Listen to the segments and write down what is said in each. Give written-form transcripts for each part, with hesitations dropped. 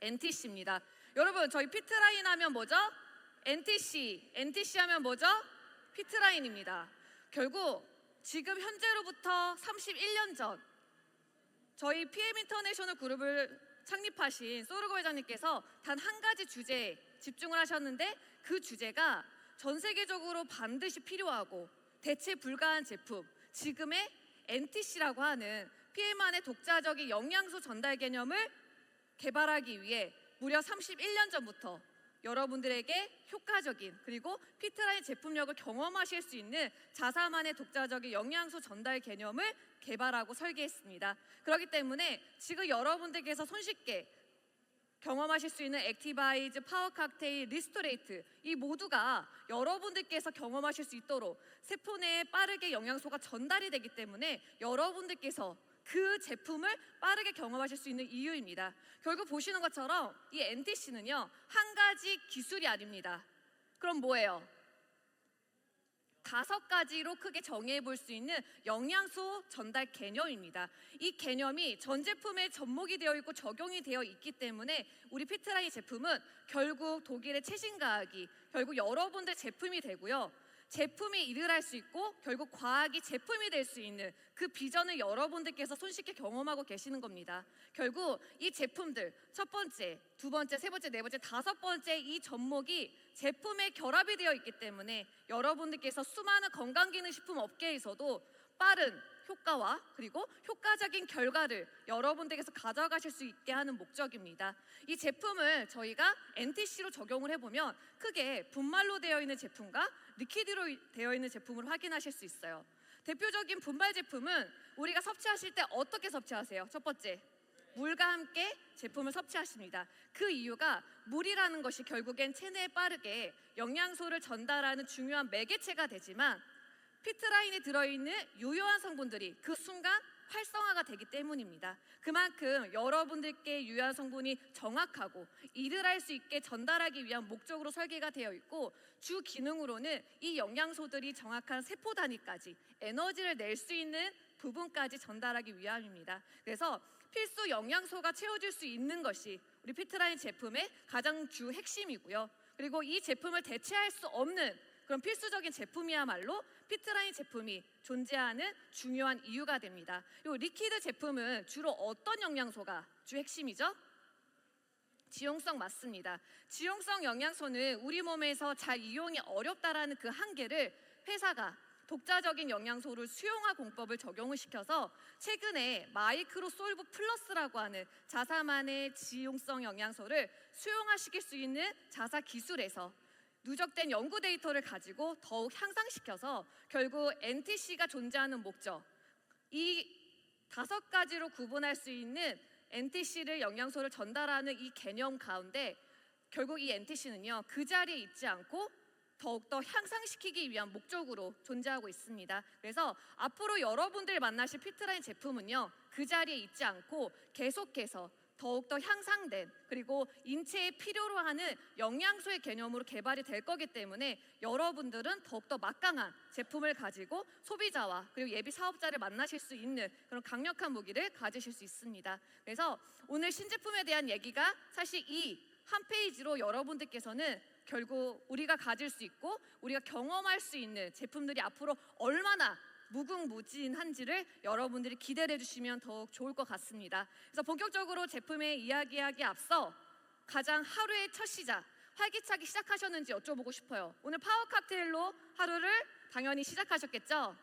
NTC입니다. 여러분, 저희 피트라인 하면 뭐죠? NTC 하면 뭐죠? 피트라인입니다. 결국 지금 현재로부터 31년 전 저희 PM 인터내셔널 그룹을 창립하신 소르고 회장님께서 단 한 가지 주제에 집중을 하셨는데, 그 주제가 전 세계적으로 반드시 필요하고 대체 불가한 제품, 지금의 NTC라고 하는 PM안의 독자적인 영양소 전달 개념을 개발하기 위해 무려 31년 전부터 여러분들에게 효과적인, 그리고 피트라인 제품력을 경험하실 수 있는 자사만의 독자적인 영양소 전달 개념을 개발하고 설계했습니다. 그렇기 때문에 지금 여러분들께서 손쉽게 경험하실 수 있는 액티바이즈, 파워 칵테일, 리스토레이트, 이 모두가 여러분들께서 경험하실 수 있도록 세포 내에 빠르게 영양소가 전달이 되기 때문에 여러분들께서 그 제품을 빠르게 경험하실 수 있는 이유입니다. 결국 보시는 것처럼 이 NTC는요, 한 가지 기술이 아닙니다. 그럼 뭐예요? 5가지로 크게 정의해 볼 수 있는 영양소 전달 개념입니다. 이 개념이 전 제품에 접목이 되어 있고 적용이 되어 있기 때문에 우리 피트라인 제품은 결국 독일의 최신과학이 결국 여러분들 제품이 되고요, 제품이 일을 할 수 있고 결국 과학이 제품이 될 수 있는 그 비전을 여러분들께서 손쉽게 경험하고 계시는 겁니다. 결국 이 제품들, 첫 번째, 두 번째, 세 번째, 네 번째, 다섯 번째 이 접목이 제품에 결합이 되어 있기 때문에 여러분들께서 수많은 건강기능식품 업계에서도 빠른 효과와 그리고 효과적인 결과를 여러분들께서 가져가실 수 있게 하는 목적입니다. 이 제품을 저희가 NTC로 적용을 해보면 크게 분말로 되어 있는 제품과 리퀴드로 되어 있는 제품을 확인하실 수 있어요. 대표적인 분말 제품은 우리가 섭취하실 때 어떻게 섭취하세요? 첫 번째, 물과 함께 제품을 섭취하십니다. 그 이유가 물이라는 것이 결국엔 체내에 빠르게 영양소를 전달하는 중요한 매개체가 되지만 피트라인에 들어있는 유효한 성분들이 그 순간 활성화가 되기 때문입니다. 그만큼 여러분들께 유효한 성분이 정확하고 일을 할 수 있게 전달하기 위한 목적으로 설계가 되어 있고, 주 기능으로는 이 영양소들이 정확한 세포 단위까지 에너지를 낼 수 있는 부분까지 전달하기 위함입니다. 그래서 필수 영양소가 채워질 수 있는 것이 우리 피트라인 제품의 가장 주 핵심이고요. 그리고 이 제품을 대체할 수 없는 그런 필수적인 제품이야말로 피트라인 제품이 존재하는 중요한 이유가 됩니다. 그리고 리퀴드 제품은 주로 어떤 영양소가 주 핵심이죠? 지용성 맞습니다. 지용성 영양소는 우리 몸에서 잘 이용이 어렵다라는 그 한계를 회사가 독자적인 영양소를 수용화 공법을 적용을 시켜서 최근에 마이크로 솔브 플러스라고 하는 자사만의 지용성 영양소를 수용화시킬 수 있는 자사 기술에서 누적된 연구 데이터를 가지고 더욱 향상시켜서 결국 NTC가 존재하는 목적, 이 5가지로 구분할 수 있는 NTC를 영양소를 전달하는 이 개념 가운데 결국 이 NTC는요, 그 자리에 있지 않고 더욱더 향상시키기 위한 목적으로 존재하고 있습니다. 그래서 앞으로 여러분들 만나실 피트라인 제품은요, 그 자리에 있지 않고 계속해서 더욱더 향상된, 그리고 인체에 필요로 하는 영양소의 개념으로 개발이 될 거기 때문에 여러분들은 더욱더 막강한 제품을 가지고 소비자와 그리고 예비 사업자를 만나실 수 있는 그런 강력한 무기를 가지실 수 있습니다. 그래서 오늘 신제품에 대한 얘기가 사실 이 한 페이지로 여러분들께서는 결국 우리가 가질 수 있고 우리가 경험할 수 있는 제품들이 앞으로 얼마나 무궁무진한지를 여러분들이 기대를 해주시면 더욱 좋을 것 같습니다. 그래서 본격적으로 제품의 이야기하기 앞서 가장 하루의 첫 시작, 활기차게 시작하셨는지 여쭤보고 싶어요. 오늘 파워 칵테일로 하루를 당연히 시작하셨겠죠?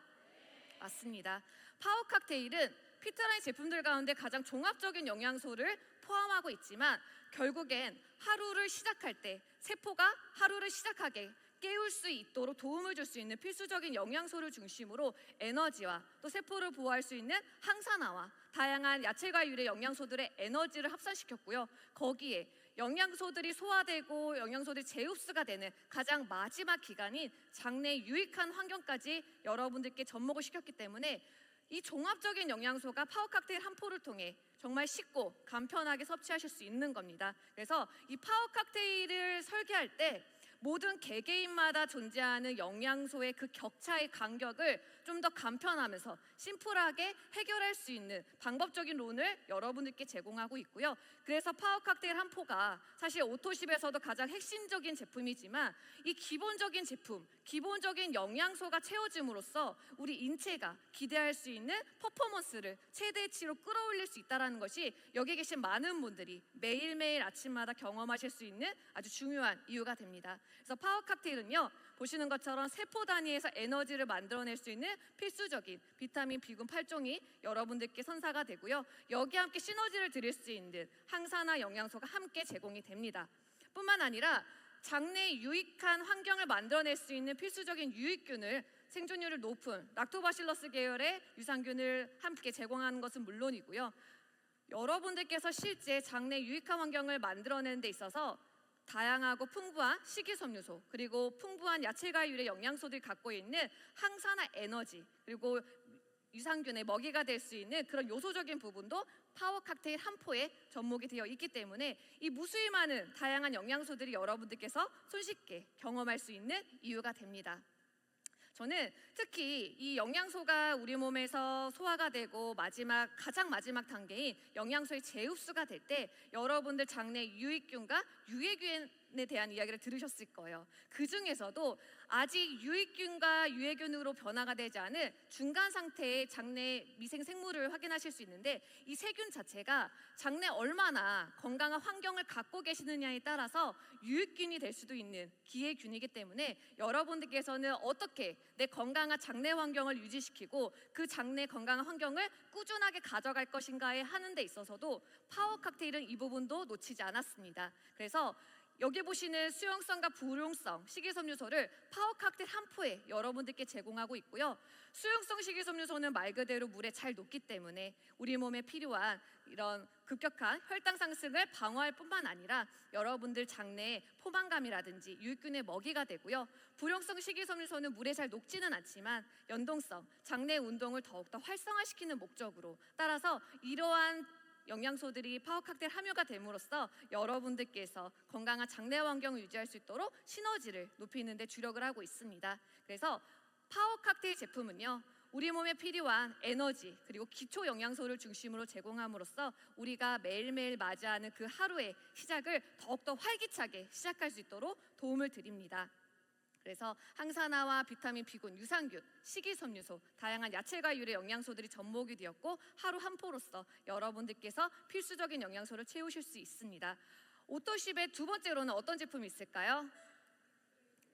맞습니다. 파워 칵테일은 피트라인 제품들 가운데 가장 종합적인 영양소를 포함하고 있지만 결국엔 하루를 시작할 때 세포가 하루를 시작하게 깨울 수 있도록 도움을 줄 수 있는 필수적인 영양소를 중심으로 에너지와 또 세포를 보호할 수 있는 항산화와 다양한 야채과유의 영양소들의 에너지를 합산시켰고요. 거기에 영양소들이 소화되고 영양소들이 재흡수가 되는 가장 마지막 기간인 장내의 유익한 환경까지 여러분들께 접목을 시켰기 때문에 이 종합적인 영양소가 파워 칵테일 한 포를 통해 정말 쉽고 간편하게 섭취하실 수 있는 겁니다. 그래서 이 파워 칵테일을 설계할 때 모든 개개인마다 존재하는 영양소의 그 격차의 간격을 좀 더 간편하면서 심플하게 해결할 수 있는 방법적인 론을 여러분들께 제공하고 있고요. 그래서 파워 칵테일 한 포가 사실 오토십에서도 가장 핵심적인 제품이지만 이 기본적인 제품, 기본적인 영양소가 채워짐으로써 우리 인체가 기대할 수 있는 퍼포먼스를 최대치로 끌어올릴 수 있다는 것이 여기 계신 많은 분들이 매일매일 아침마다 경험하실 수 있는 아주 중요한 이유가 됩니다. 그래서 파워 칵테일은요, 보시는 것처럼 세포 단위에서 에너지를 만들어낼 수 있는 필수적인 비타민 B군 8종이 여러분들께 선사가 되고요. 여기에 함께 시너지를 드릴 수 있는 항산화 영양소가 함께 제공이 됩니다. 뿐만 아니라 장내에 유익한 환경을 만들어낼 수 있는 필수적인 유익균을 생존율이 높은 락토바실러스 계열의 유산균을 함께 제공하는 것은 물론이고요. 여러분들께서 실제 장내 유익한 환경을 만들어내는 데 있어서 다양하고 풍부한 식이섬유소 그리고 풍부한 야채과율의 영양소들이 갖고 있는 항산화 에너지 그리고 유산균의 먹이가 될 수 있는 그런 요소적인 부분도 파워 칵테일 한 포에 접목이 되어 있기 때문에 이 무수히 많은 다양한 영양소들이 여러분들께서 손쉽게 경험할 수 있는 이유가 됩니다. 저는 특히 이 영양소가 우리 몸에서 소화가 되고 가장 마지막 단계인 영양소의 재흡수가 될 때 여러분들 장내 유익균과 유해균에 대한 이야기를 들으셨을 거예요. 그 중에서도 아직 유익균과 유해균으로 변화가 되지 않은 중간 상태의 장내 미생 생물을 확인하실 수 있는데 이 세균 자체가 장내 얼마나 건강한 환경을 갖고 계시느냐에 따라서 유익균이 될 수도 있는 기회균이기 때문에 여러분들께서는 어떻게 내 건강한 장내 환경을 유지시키고 그 장내 건강한 환경을 꾸준하게 가져갈 것인가에 하는 데 있어서도 파워 칵테일은 이 부분도 놓치지 않았습니다. 그래서 여기 보시는 수용성과 불용성 식이섬유소를 파워 칵테일 한 포에 여러분들께 제공하고 있고요. 수용성 식이섬유소는 말 그대로 물에 잘 녹기 때문에 우리 몸에 필요한 이런 급격한 혈당 상승을 방어할 뿐만 아니라 여러분들 장내에 포만감이라든지 유익균의 먹이가 되고요. 불용성 식이섬유소는 물에 잘 녹지는 않지만 연동성, 장내 운동을 더욱더 활성화시키는 목적으로 따라서 이러한 영양소들이 파워 칵테일 함유가 됨으로써 여러분들께서 건강한 장내 환경을 유지할 수 있도록 시너지를 높이는 데 주력을 하고 있습니다. 그래서 파워 칵테일 제품은요, 우리 몸에 필요한 에너지 그리고 기초 영양소를 중심으로 제공함으로써 우리가 매일매일 맞이하는 그 하루의 시작을 더욱더 활기차게 시작할 수 있도록 도움을 드립니다. 그래서 항산화와 비타민 B군, 유산균, 식이섬유소, 다양한 야채과율의 영양소들이 접목이 되었고 하루 한 포로서 여러분들께서 필수적인 영양소를 채우실 수 있습니다. 오토십의 두 번째로는 어떤 제품이 있을까요?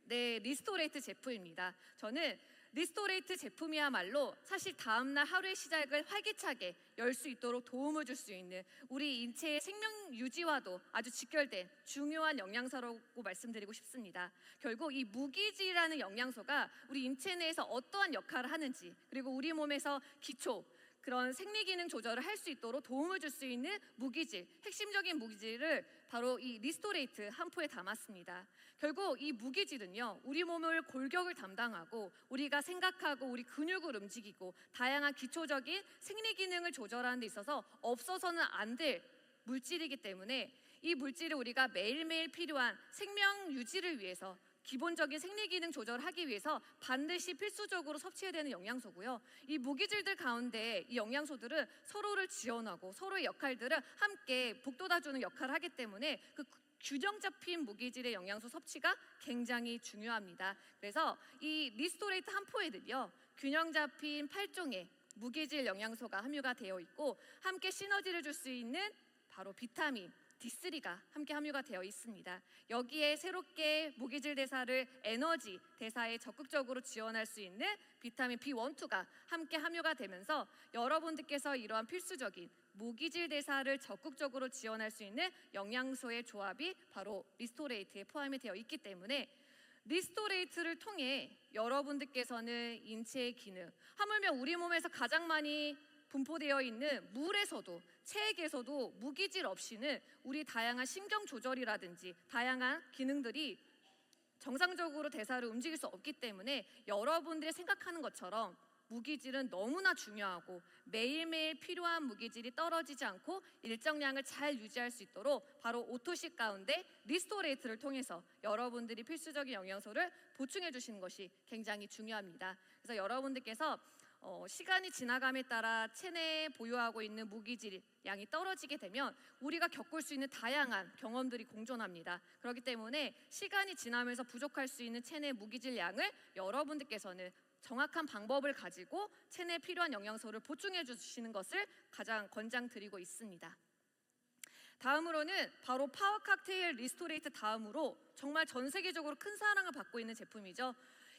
네, 리스토레이트 제품입니다. 저는 리스토레이트 제품이야말로 사실 다음날 하루의 시작을 활기차게 열 수 있도록 도움을 줄 수 있는 우리 인체의 생명 유지와도 아주 직결된 중요한 영양소라고 말씀드리고 싶습니다. 결국 이 무기질이라는 영양소가 우리 인체 내에서 어떠한 역할을 하는지 그리고 우리 몸에서 기초 그런 생리기능 조절을 할 수 있도록 도움을 줄 수 있는 무기질, 핵심적인 무기질을 바로 이 리스토레이트 한 포에 담았습니다. 결국 이 무기질은요, 우리 몸을 골격을 담당하고 우리가 생각하고 우리 근육을 움직이고 다양한 기초적인 생리기능을 조절하는 데 있어서 없어서는 안 될 물질이기 때문에 이 물질을 우리가 매일매일 필요한 생명 유지를 위해서 기본적인 생리기능 조절을 하기 위해서 반드시 필수적으로 섭취해야 되는 영양소고요. 이 무기질들 가운데 이 영양소들은 서로를 지원하고 서로의 역할들을 함께 북돋아주는 역할을 하기 때문에 그 균형 잡힌 무기질의 영양소 섭취가 굉장히 중요합니다. 그래서 이 리스토레이트 한 포에는요, 균형 잡힌 8종의 무기질 영양소가 함유가 되어 있고 함께 시너지를 줄 수 있는 바로 비타민 D3가 함께 함유가 되어 있습니다. 여기에 새롭게 무기질 대사를 에너지 대사에 적극적으로 지원할 수 있는 비타민 B1, 2가 함께 함유가 되면서 여러분들께서 이러한 필수적인 무기질 대사를 적극적으로 지원할 수 있는 영양소의 조합이 바로 리스토레이트에 포함이 되어 있기 때문에 리스토레이트를 통해 여러분들께서는 인체의 기능, 하물며 우리 몸에서 가장 많이 분포되어 있는 물에서도 체액에서도 무기질 없이는 우리 다양한 신경 조절이라든지 다양한 기능들이 정상적으로 대사를 움직일 수 없기 때문에 여러분들이 생각하는 것처럼 무기질은 너무나 중요하고 매일매일 필요한 무기질이 떨어지지 않고 일정량을 잘 유지할 수 있도록 바로 오토식 가운데 리스토레이트를 통해서 여러분들이 필수적인 영양소를 보충해 주시는 것이 굉장히 중요합니다. 그래서 여러분들께서 시간이 지나감에 따라 체내에 보유하고 있는 무기질 양이 떨어지게 되면 우리가 겪을 수 있는 다양한 경험들이 공존합니다. 그렇기 때문에 시간이 지나면서 부족할 수 있는 체내 무기질 양을 여러분들께서는 정확한 방법을 가지고 체내에 필요한 영양소를 보충해 주시는 것을 가장 권장드리고 있습니다. 다음으로는 바로 파워 칵테일 리스토레이트 다음으로 정말 전 세계적으로 큰 사랑을 받고 있는 제품이죠.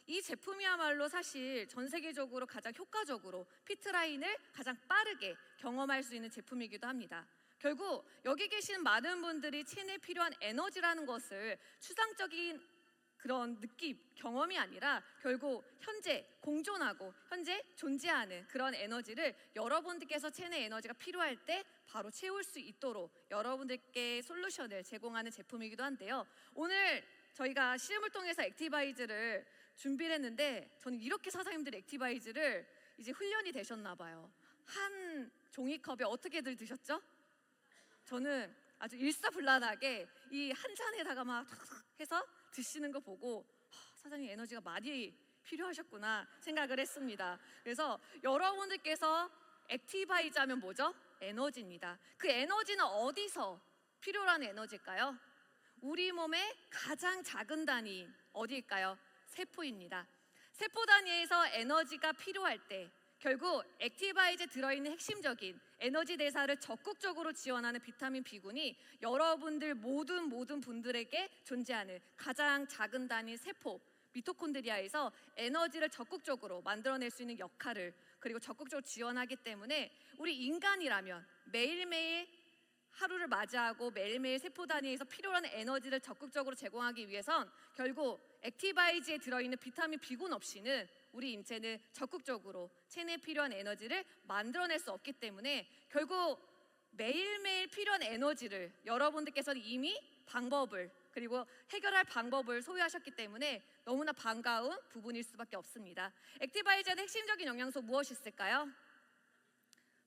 이 제품이야말로 사실 전 세계적으로 가장 효과적으로 피트라인을 가장 빠르게 경험할 수 있는 제품이기도 합니다. 결국 여기 계신 많은 분들이 체내에 필요한 에너지라는 것을 추상적인 그런 느낌, 경험이 아니라 결국 현재 공존하고 현재 존재하는 그런 에너지를 여러분들께서 체내 에너지가 필요할 때 바로 채울 수 있도록 여러분들께 솔루션을 제공하는 제품이기도 한데요. 오늘 저희가 시음을 통해서 액티바이즈를 준비를 했는데 저는 이렇게 사장님들이 액티바이즈를 이제 훈련이 되셨나 봐요. 한 종이컵에 어떻게들 드셨죠? 저는 아주 일사불란하게 이 한 잔에다가 막 해서 드시는 거 보고 사장님 에너지가 많이 필요하셨구나 생각을 했습니다. 그래서 여러분들께서 액티바이즈 하면 뭐죠? 에너지입니다. 그 에너지는 어디서 필요로 하는 에너지일까요? 우리 몸의 가장 작은 단위인 어디일까요? 세포입니다. 세포 단위에서 에너지가 필요할 때 결국 액티바이즈에 들어있는 핵심적인 에너지 대사를 적극적으로 지원하는 비타민 B군이 여러분들 모든 분들에게 존재하는 가장 작은 단위 세포 미토콘드리아에서 에너지를 적극적으로 만들어낼 수 있는 역할을 그리고 적극적으로 지원하기 때문에 우리 인간이라면 매일매일 하루를 맞이하고 매일매일 세포 단위에서 필요한 에너지를 적극적으로 제공하기 위해선 결국 액티바이즈에 들어있는 비타민 B군 없이는 우리 인체는 적극적으로 체내에 필요한 에너지를 만들어낼 수 없기 때문에 결국 매일매일 필요한 에너지를 여러분들께서는 이미 방법을 그리고 해결할 방법을 소유하셨기 때문에 너무나 반가운 부분일 수밖에 없습니다. 액티바이즈의 핵심적인 영양소 무엇이 있을까요?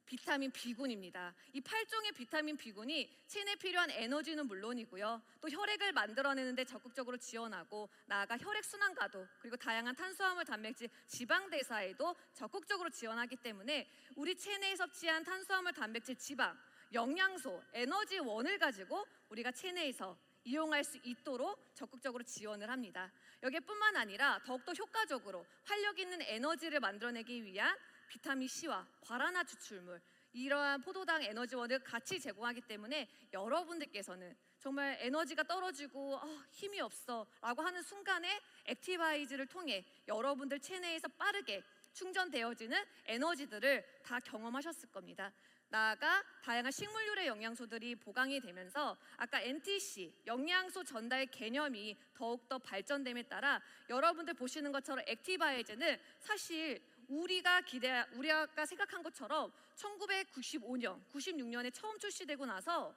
비타민 B군입니다. 이 8종의 비타민 B군이 체내에 필요한 에너지는 물론이고요. 또 혈액을 만들어내는데 적극적으로 지원하고 나아가 혈액순환과도 그리고 다양한 탄수화물, 단백질, 지방 대사에도 적극적으로 지원하기 때문에 우리 체내에 섭취한 탄수화물, 단백질, 지방, 영양소, 에너지원을 가지고 우리가 체내에서 이용할 수 있도록 적극적으로 지원을 합니다. 여기뿐만 아니라 더욱더 효과적으로 활력 있는 에너지를 만들어내기 위한 비타민 C와 과라나 추출물 이러한 포도당 에너지원을 같이 제공하기 때문에 여러분들께서는 정말 에너지가 떨어지고 힘이 없어 라고 하는 순간에 액티바이즈를 통해 여러분들 체내에서 빠르게 충전되어지는 에너지들을 다 경험하셨을 겁니다. 나아가 다양한 식물류의 영양소들이 보강이 되면서 아까 NTC 영양소 전달 개념이 더욱더 발전됨에 따라 여러분들 보시는 것처럼 액티바이즈는 사실 우리가 생각한 것처럼 1995년, 96년에 처음 출시되고 나서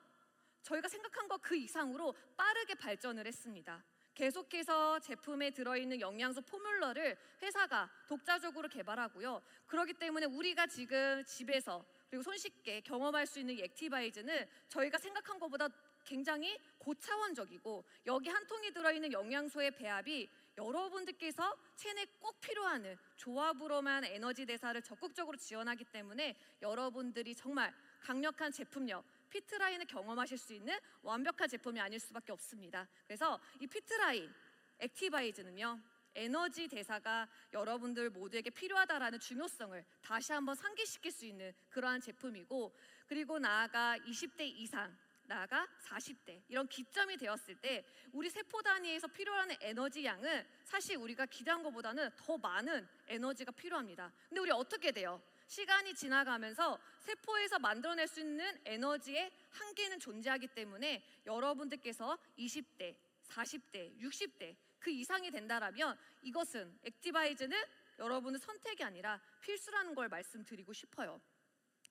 저희가 생각한 것 그 이상으로 빠르게 발전을 했습니다. 계속해서 제품에 들어있는 영양소 포뮬러를 회사가 독자적으로 개발하고요. 그렇기 때문에 우리가 지금 집에서 그리고 손쉽게 경험할 수 있는 이 액티바이즈는 저희가 생각한 것보다 굉장히 고차원적이고 여기 한 통이 들어있는 영양소의 배합이 여러분들께서 체내에 꼭 필요한 조합으로만 에너지 대사를 적극적으로 지원하기 때문에 여러분들이 정말 강력한 제품력, 피트라인을 경험하실 수 있는 완벽한 제품이 아닐 수밖에 없습니다. 그래서 이 피트라인, 액티바이즈는요 에너지 대사가 여러분들 모두에게 필요하다라는 중요성을 다시 한번 상기시킬 수 있는 그러한 제품이고 그리고 나아가 20대 이상 나아가 40대 이런 기점이 되었을 때 우리 세포 단위에서 필요한 에너지 양은 사실 우리가 기대한 것보다는 더 많은 에너지가 필요합니다. 근데 우리 어떻게 돼요? 시간이 지나가면서 세포에서 만들어낼 수 있는 에너지의 한계는 존재하기 때문에 여러분들께서 20대, 40대, 60대 그 이상이 된다라면 이것은 액티바이즈는 여러분의 선택이 아니라 필수라는 걸 말씀드리고 싶어요.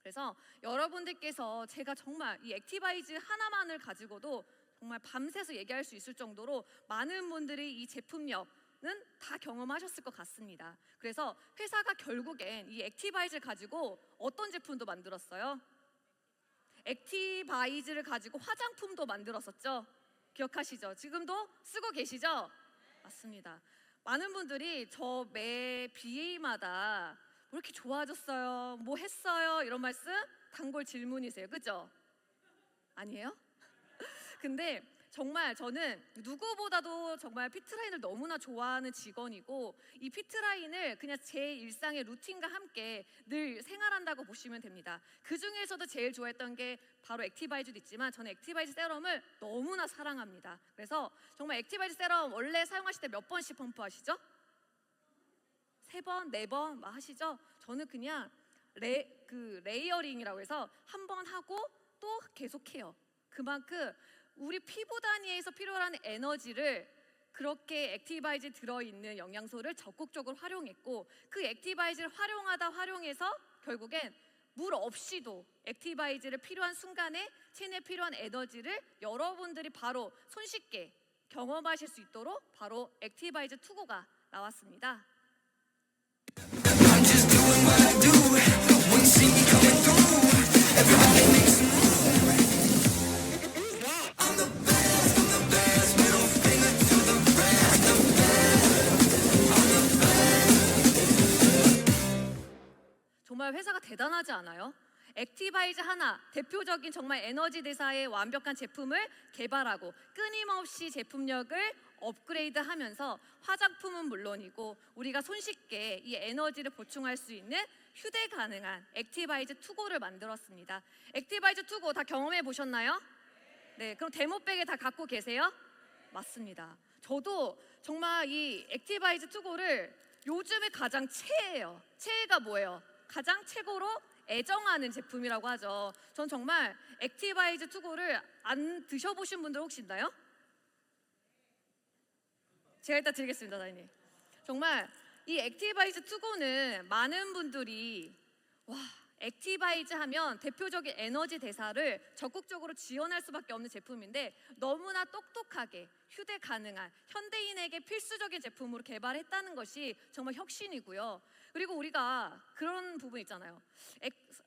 그래서 여러분들께서 제가 정말 이 액티바이즈 하나만을 가지고도 정말 밤새서 얘기할 수 있을 정도로 많은 분들이 이 제품력은 다 경험하셨을 것 같습니다. 그래서 회사가 결국엔 이 액티바이즈를 가지고 어떤 제품도 만들었어요? 액티바이즈를 가지고 화장품도 만들었었죠. 기억하시죠? 지금도 쓰고 계시죠? 맞습니다. 많은 분들이 저 매 BA마다 뭐 이렇게 좋아졌어요? 뭐 했어요? 이런 말씀 단골 질문이세요. 그죠? 아니에요? 근데 정말 저는 누구보다도 정말 피트라인을 너무나 좋아하는 직원이고, 이 피트라인을 그냥 제 일상의 루틴과 함께 늘 생활한다고 보시면 됩니다. 그 중에서도 제일 좋아했던 게 바로 액티바이즈도 있지만, 저는 액티바이즈 세럼을 너무나 사랑합니다. 그래서 정말 액티바이즈 세럼 원래 사용하실 때 몇 번씩 펌프하시죠? 3번, 4번 막 하시죠? 저는 그냥 레이어링이라고 해서 한 번 하고 또 계속해요. 그만큼 우리 피부 단위에서 필요로 하는 에너지를 그렇게 액티바이즈에 들어있는 영양소를 적극적으로 활용했고, 그 액티바이즈를 활용해서 결국엔 물 없이도 액티바이즈를 필요한 순간에 체내에 필요한 에너지를 여러분들이 바로 손쉽게 경험하실 수 있도록 바로 액티바이즈 투고가 나왔습니다. 정말 회사가 대단하지 않아요? 액티바이즈 하나, 대표적인 정말 에너지 대사의 완벽한 제품을 개발하고 끊임없이 제품력을 업그레이드하면서 화장품은 물론이고 우리가 손쉽게 이 에너지를 보충할 수 있는 휴대 가능한 액티바이즈 투고를 만들었습니다. 액티바이즈 투고 다 경험해 보셨나요? 네, 그럼 데모백에 다 갖고 계세요? 맞습니다. 저도 정말 이 액티바이즈 투고를 요즘에 가장 최애예요. 최애가 뭐예요? 가장 최고로 애정하는 제품이라고 하죠. 전 정말 액티바이즈 투고를 안 드셔보신 분들 혹시 있나요? 제가 일단 드리겠습니다, 사장님. 정말 이 액티바이즈 투고는 많은 분들이 액티바이즈 하면 대표적인 에너지 대사를 적극적으로 지원할 수밖에 없는 제품인데, 너무나 똑똑하게 휴대 가능한 현대인에게 필수적인 제품으로 개발했다는 것이 정말 혁신이고요. 그리고 우리가 그런 부분 있잖아요.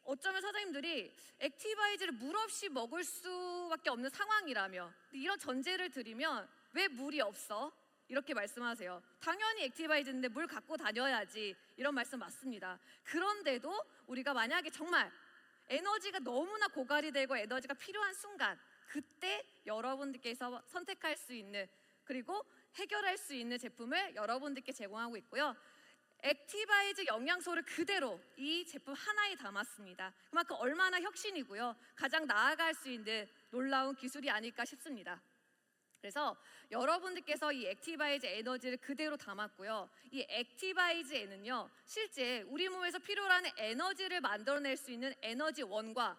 어쩌면 사장님들이 액티바이즈를 물 없이 먹을 수밖에 없는 상황이라며, 이런 전제를 드리면 왜 물이 없어? 이렇게 말씀하세요. 당연히 액티바이즈인데 물 갖고 다녀야지, 이런 말씀 맞습니다. 그런데도 우리가 만약에 정말 에너지가 너무나 고갈이 되고 에너지가 필요한 순간, 그때 여러분들께서 선택할 수 있는, 그리고 해결할 수 있는 제품을 여러분들께 제공하고 있고요. 액티바이즈 영양소를 그대로 이 제품 하나에 담았습니다. 그만큼 얼마나 혁신이고요, 가장 나아갈 수 있는 놀라운 기술이 아닐까 싶습니다. 그래서 여러분들께서 이 액티바이즈 에너지를 그대로 담았고요. 이 액티바이즈에는요, 실제 우리 몸에서 필요로 하는 에너지를 만들어낼 수 있는 에너지원과,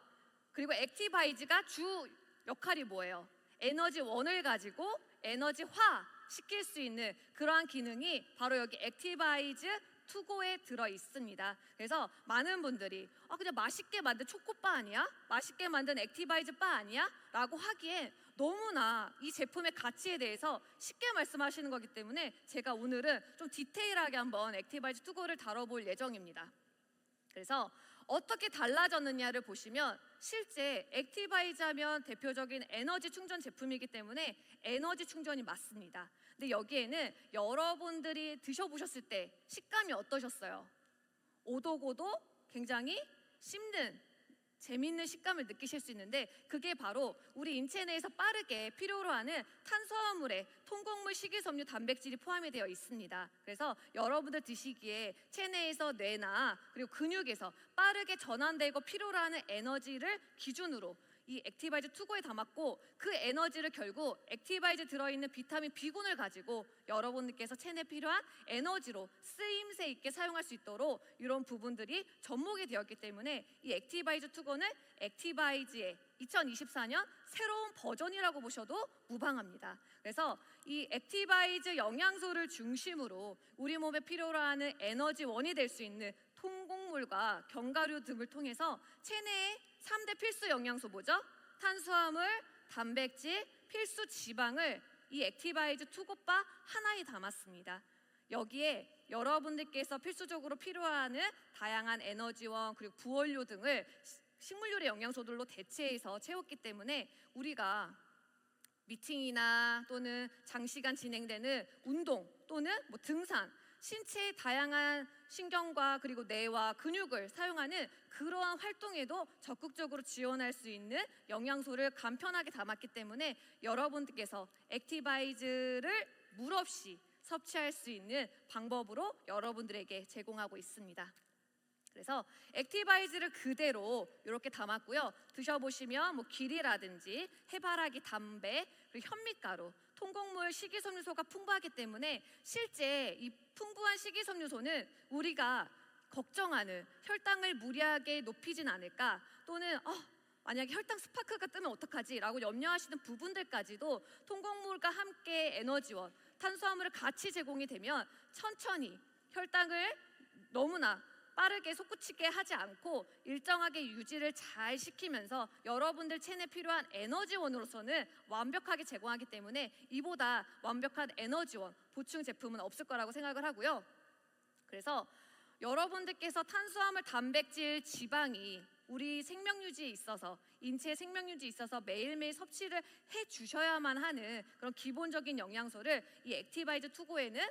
그리고 액티바이즈가 주 역할이 뭐예요? 에너지원을 가지고 에너지화 시킬 수 있는 그러한 기능이 바로 여기 액티바이즈 투고에 들어 있습니다. 그래서 많은 분들이 그냥 맛있게 만든 초코바 아니야? 맛있게 만든 액티바이즈 바 아니야? 라고 하기엔 너무나 이 제품의 가치에 대해서 쉽게 말씀하시는 거기 때문에 제가 오늘은 좀 디테일하게 한번 액티바이즈 투고를 다뤄볼 예정입니다. 그래서 어떻게 달라졌느냐를 보시면, 실제 액티바이즈 하면 대표적인 에너지 충전 제품이기 때문에 에너지 충전이 맞습니다. 근데 여기에는 여러분들이 드셔보셨을 때 식감이 어떠셨어요? 오독오독 굉장히 씹는 재밌는 식감을 느끼실 수 있는데, 그게 바로 우리 인체 내에서 빠르게 필요로 하는 탄수화물에 통곡물, 식이섬유, 단백질이 포함이 되어 있습니다. 그래서 여러분들 드시기에 체내에서 뇌나 그리고 근육에서 빠르게 전환되고 필요로 하는 에너지를 기준으로 이 액티바이즈 투고에 담았고, 그 에너지를 결국 액티바이즈 들어있는 비타민 B군을 가지고 여러분들께서 체내에 필요한 에너지로 쓰임새 있게 사용할 수 있도록 이런 부분들이 접목이 되었기 때문에 이 액티바이즈 투고는 액티바이즈의 2024년 새로운 버전이라고 보셔도 무방합니다. 그래서 이 액티바이즈 영양소를 중심으로 우리 몸에 필요로 하는 에너지원이 될 수 있는 통곡물과 견과류 등을 통해서 체내의 3대 필수 영양소 뭐죠? 탄수화물, 단백질, 필수 지방을 이 액티바이즈 투고바 하나에 담았습니다. 여기에 여러분들께서 필수적으로 필요하는 다양한 에너지원 그리고 부원료 등을 식물유래 영양소들로 대체해서 채웠기 때문에 우리가 미팅이나 또는 장시간 진행되는 운동 또는 뭐 등산, 신체의 다양한 신경과 그리고 뇌와 근육을 사용하는 그러한 활동에도 적극적으로 지원할 수 있는 영양소를 간편하게 담았기 때문에 여러분들께서 액티바이즈를 물 없이 섭취할 수 있는 방법으로 여러분들에게 제공하고 있습니다. 그래서 액티바이즈를 그대로 이렇게 담았고요. 드셔보시면 뭐 귀리라든지 해바라기 담배, 그리고 현미가루, 통곡물, 식이섬유소가 풍부하기 때문에 실제 이 풍부한 식이섬유소는 우리가 걱정하는 혈당을 무리하게 높이진 않을까, 또는 만약에 혈당 스파크가 뜨면 어떡하지? 라고 염려하시는 부분들까지도 통곡물과 함께 에너지원, 탄수화물을 같이 제공이 되면 천천히 혈당을 너무나 빠르게 솟구치게 하지 않고 일정하게 유지를 잘 시키면서 여러분들 체내에 필요한 에너지원으로서는 완벽하게 제공하기 때문에 이보다 완벽한 에너지원 보충 제품은 없을 거라고 생각을 하고요. 그래서 여러분들께서 탄수화물, 단백질, 지방이 우리 생명유지에 있어서, 인체의 생명유지에 있어서 매일매일 섭취를 해주셔야만 하는 그런 기본적인 영양소를 이 액티바이즈 투고에는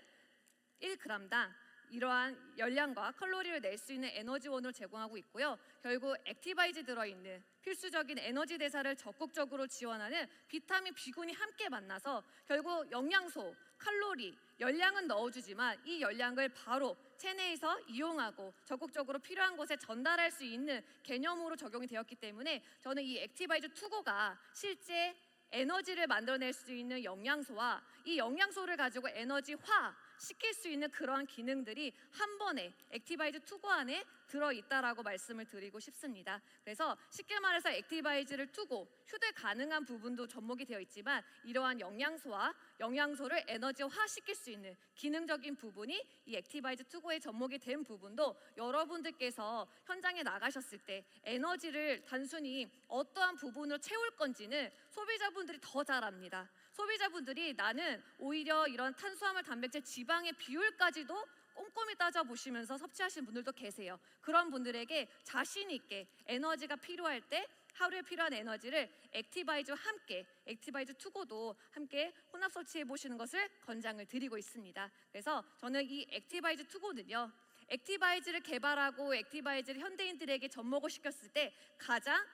1g당 이러한 열량과 칼로리를 낼 수 있는 에너지원을 제공하고 있고요. 결국 액티바이즈 들어있는 필수적인 에너지 대사를 적극적으로 지원하는 비타민, B군이 함께 만나서 결국 영양소, 칼로리, 열량은 넣어주지만 이 열량을 바로 체내에서 이용하고 적극적으로 필요한 곳에 전달할 수 있는 개념으로 적용이 되었기 때문에 저는 이 액티바이즈 투고가 실제 에너지를 만들어낼 수 있는 영양소와 이 영양소를 가지고 에너지화 시킬 수 있는 그러한 기능들이 한 번에 액티바이즈 투고 안에 들어있다라고 말씀을 드리고 싶습니다. 그래서 쉽게 말해서 액티바이즈를 투고 휴대 가능한 부분도 접목이 되어 있지만 이러한 영양소와 영양소를 에너지화 시킬 수 있는 기능적인 부분이 이 액티바이즈 투고에 접목이 된 부분도 여러분들께서 현장에 나가셨을 때 에너지를 단순히 어떠한 부분으로 채울 건지는 소비자분들이 더 잘 압니다. 소비자분들이 나는 오히려 이런 탄수화물, 단백질, 지방의 비율까지도 꼼꼼히 따져보시면서 섭취하시는 분들도 계세요. 그런 분들에게 자신 있게 에너지가 필요할 때 하루에 필요한 에너지를 액티바이즈와 함께, 액티바이즈 투고도 함께 혼합 섭취해 보시는 것을 권장을 드리고 있습니다. 그래서 저는 이 액티바이즈 투고는요, 액티바이즈를 개발하고 액티바이즈를 현대인들에게 접목을 시켰을 때 가장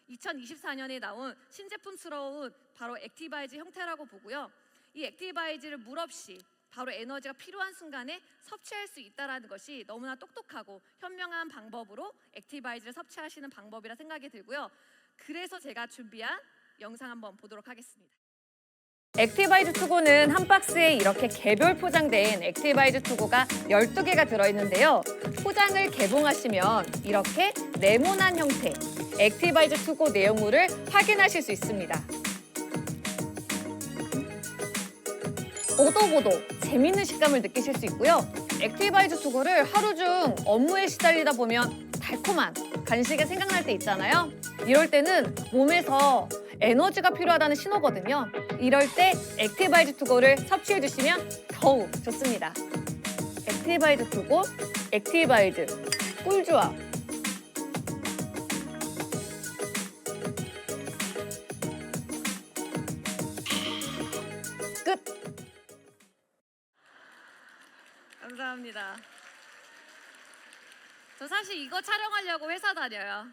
2024년에 나온 신제품스러운 바로 액티바이즈 형태라고 보고요. 이 액티바이즈를 물 없이 바로 에너지가 필요한 순간에 섭취할 수 있다는 것이 너무나 똑똑하고 현명한 방법으로 액티바이즈를 섭취하시는 방법이라 생각이 들고요. 그래서 제가 준비한 영상 한번 보도록 하겠습니다. 액티바이즈 투고는 한 박스에 이렇게 개별 포장된 액티바이즈 투고가 12개가 들어있는데요. 포장을 개봉하시면 이렇게 네모난 형태 액티바이즈 투고 내용물을 확인하실 수 있습니다. 오독오독 재밌는 식감을 느끼실 수 있고요. 액티바이즈 투고를 하루 중 업무에 시달리다 보면 달콤한 간식이 생각날 때 있잖아요. 이럴 때는 몸에서 에너지가 필요하다는 신호거든요. 이럴 때 액티바이즈 투고를 섭취해 주시면 더욱 좋습니다. 액티바이즈 투고, 액티바이즈 꿀조합. 끝. 감사합니다. 저 사실 이거 촬영하려고 회사 다녀요.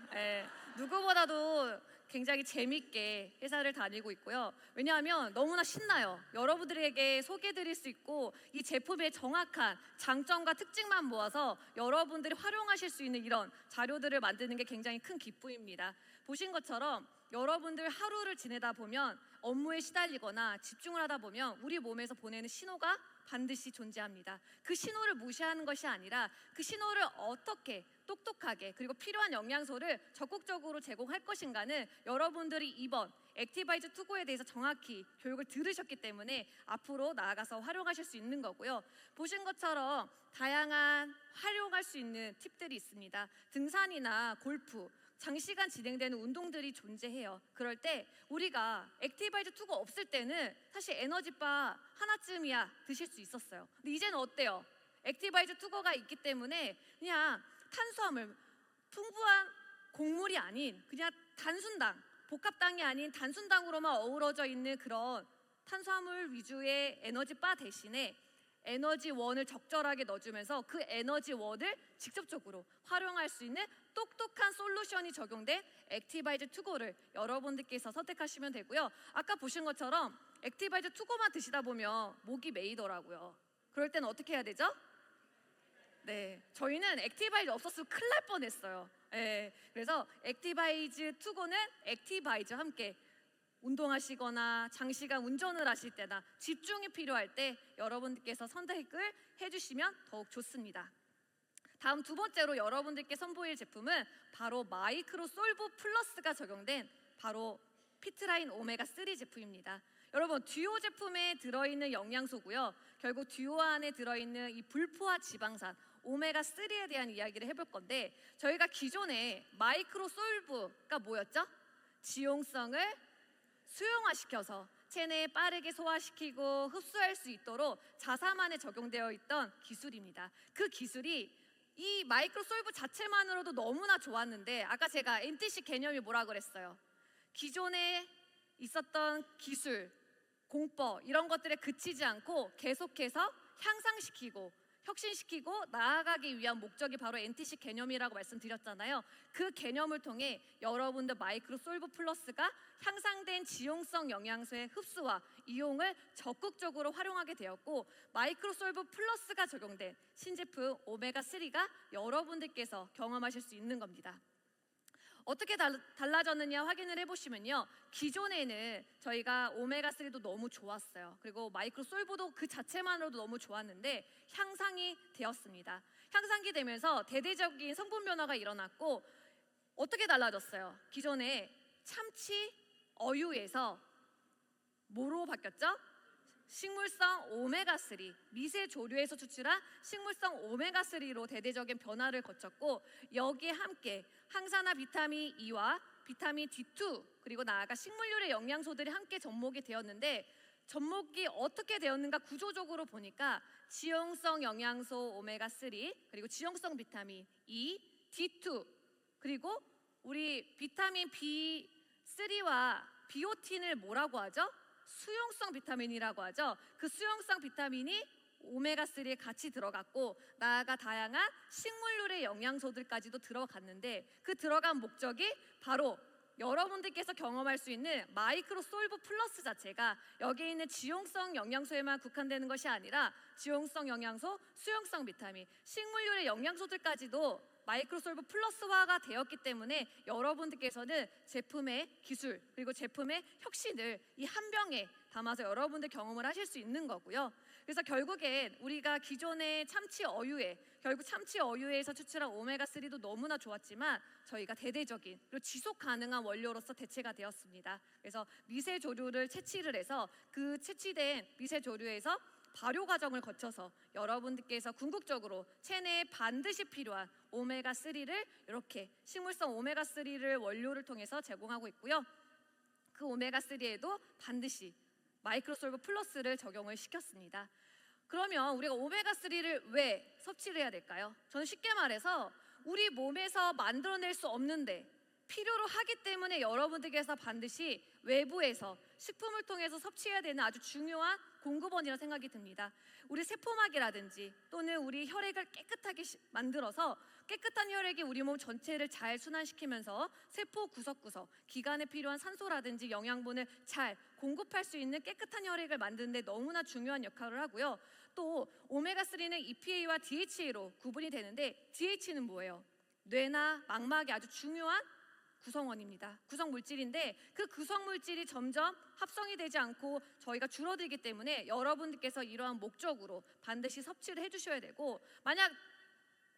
누구보다도 굉장히 재밌게 회사를 다니고 있고요. 왜냐하면 너무나 신나요. 여러분들에게 소개해드릴 수 있고 이 제품의 정확한 장점과 특징만 모아서 여러분들이 활용하실 수 있는 이런 자료들을 만드는 게 굉장히 큰 기쁨입니다. 보신 것처럼 여러분들 하루를 지내다 보면 업무에 시달리거나 집중을 하다 보면 우리 몸에서 보내는 신호가 반드시 존재합니다. 그 신호를 무시하는 것이 아니라 그 신호를 어떻게 똑똑하게 그리고 필요한 영양소를 적극적으로 제공할 것인가는 여러분들이 이번 액티바이즈 투고에 대해서 정확히 교육을 들으셨기 때문에 앞으로 나아가서 활용하실 수 있는 거고요. 보신 것처럼 다양한 활용할 수 있는 팁들이 있습니다. 등산이나 골프 장시간 진행되는 운동들이 존재해요. 그럴 때 우리가 액티바이즈 2가 없을 때는 사실 에너지바 하나쯤이야 드실 수 있었어요. 근데 이제는 어때요? 액티바이즈 2가 있기 때문에 그냥 탄수화물, 풍부한 곡물이 아닌 그냥 단순당, 복합당이 아닌 단순당으로만 어우러져 있는 그런 탄수화물 위주의 에너지바 대신에 에너지원을 적절하게 넣어주면서 그 에너지원을 직접적으로 활용할 수 있는 똑똑한 솔루션이 적용된 액티바이즈 투고를 여러분들께서 선택하시면 되고요. 아까 보신 것처럼 액티바이즈 투고만 드시다 보면 목이 메이더라고요. 그럴 때는 어떻게 해야 되죠? 네, 저희는 액티바이즈 없었으면 큰일 날 뻔했어요. 네, 그래서 액티바이즈 투고는 액티바이즈와 함께 운동하시거나 장시간 운전을 하실 때나 집중이 필요할 때 여러분들께서 선택을 해주시면 더욱 좋습니다. 다음 두 번째로 여러분들께 선보일 제품은 바로 마이크로 솔브 플러스가 적용된 바로 피트라인 오메가3 제품입니다. 여러분, 듀오 제품에 들어있는 영양소고요. 결국 듀오 안에 들어있는 이 불포화 지방산 오메가3에 대한 이야기를 해볼 건데, 저희가 기존에 마이크로 솔브가 뭐였죠? 지용성을 수용화시켜서 체내에 빠르게 소화시키고 흡수할 수 있도록 자사만에 적용되어 있던 기술입니다. 그 기술이 이 마이크로 솔브 자체만으로도 너무나 좋았는데, 아까 제가 NTC 개념이 뭐라 그랬어요? 기존에 있었던 기술, 공법 이런 것들에 그치지 않고 계속해서 향상시키고 혁신시키고 나아가기 위한 목적이 바로 NTC 개념이라고 말씀드렸잖아요. 그 개념을 통해 여러분들 마이크로 솔브 플러스가 향상된 지용성 영양소의 흡수와 이용을 적극적으로 활용하게 되었고, 마이크로 솔브 플러스가 적용된 신제품 오메가3가 여러분들께서 경험하실 수 있는 겁니다. 어떻게 달라졌느냐 확인을 해보시면요, 기존에는 저희가 오메가3도 너무 좋았어요. 그리고 마이크로 솔브도 그 자체만으로도 너무 좋았는데 향상이 되었습니다. 향상이 되면서 대대적인 성분 변화가 일어났고, 어떻게 달라졌어요? 기존에 참치 어유에서 뭐로 바뀌었죠? 식물성 오메가3, 미세 조류에서 추출한 식물성 오메가3로 대대적인 변화를 거쳤고, 여기에 함께 항산화 비타민 E와 비타민 D2 그리고 나아가 식물류의 영양소들이 함께 접목이 되었는데, 접목이 어떻게 되었는가 구조적으로 보니까 지용성 영양소 오메가3 그리고 지용성 비타민 E, D2 그리고 우리 비타민 B3와 비오틴을 뭐라고 하죠? 수용성 비타민이라고 하죠. 그 수용성 비타민이 오메가3에 같이 들어갔고, 나아가 다양한 식물류의 영양소들까지도 들어갔는데, 그 들어간 목적이 바로 여러분들께서 경험할 수 있는 마이크로 솔브 플러스 자체가 여기에 있는 지용성 영양소에만 국한되는 것이 아니라 지용성 영양소, 수용성 비타민, 식물류의 영양소들까지도 마이크로 솔브 플러스화가 되었기 때문에 여러분들께서는 제품의 기술 그리고 제품의 혁신을 이 한 병에 담아서 여러분들 경험을 하실 수 있는 거고요. 그래서 결국엔 우리가 기존의 참치 어유에, 결국 참치 어유에서 추출한 오메가3도 너무나 좋았지만 저희가 대대적인 그리고 지속 가능한 원료로서 대체가 되었습니다. 그래서 미세 조류를 채취를 해서 그 채취된 미세 조류에서 발효 과정을 거쳐서 여러분들께서 궁극적으로 체내에 반드시 필요한 오메가3를 이렇게 식물성 오메가3를 원료를 통해서 제공하고 있고요. 그 오메가3에도 반드시 마이크로솔브 플러스를 적용을 시켰습니다. 그러면 우리가 오메가3를 왜 섭취를 해야 될까요? 저는 쉽게 말해서 우리 몸에서 만들어낼 수 없는데 필요로 하기 때문에 여러분들께서 반드시 외부에서 식품을 통해서 섭취해야 되는 아주 중요한 공급원이라고 생각이 듭니다. 우리 세포막이라든지 또는 우리 혈액을 깨끗하게 만들어서 깨끗한 혈액이 우리 몸 전체를 잘 순환시키면서 세포 구석구석 기관에 필요한 산소라든지 영양분을 잘 공급할 수 있는 깨끗한 혈액을 만드는 데 너무나 중요한 역할을 하고요. 또 오메가3는 EPA와 DHA로 구분이 되는데, DH는 뭐예요? 뇌나 망막에 아주 중요한 구성원입니다. 구성 물질인데, 그 구성 물질이 점점 합성이 되지 않고 저희가 줄어들기 때문에 여러분들께서 이러한 목적으로 반드시 섭취를 해주셔야 되고, 만약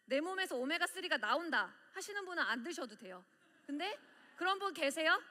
내 몸에서 오메가3가 나온다 하시는 분은 안 드셔도 돼요. 근데 그런 분 계세요?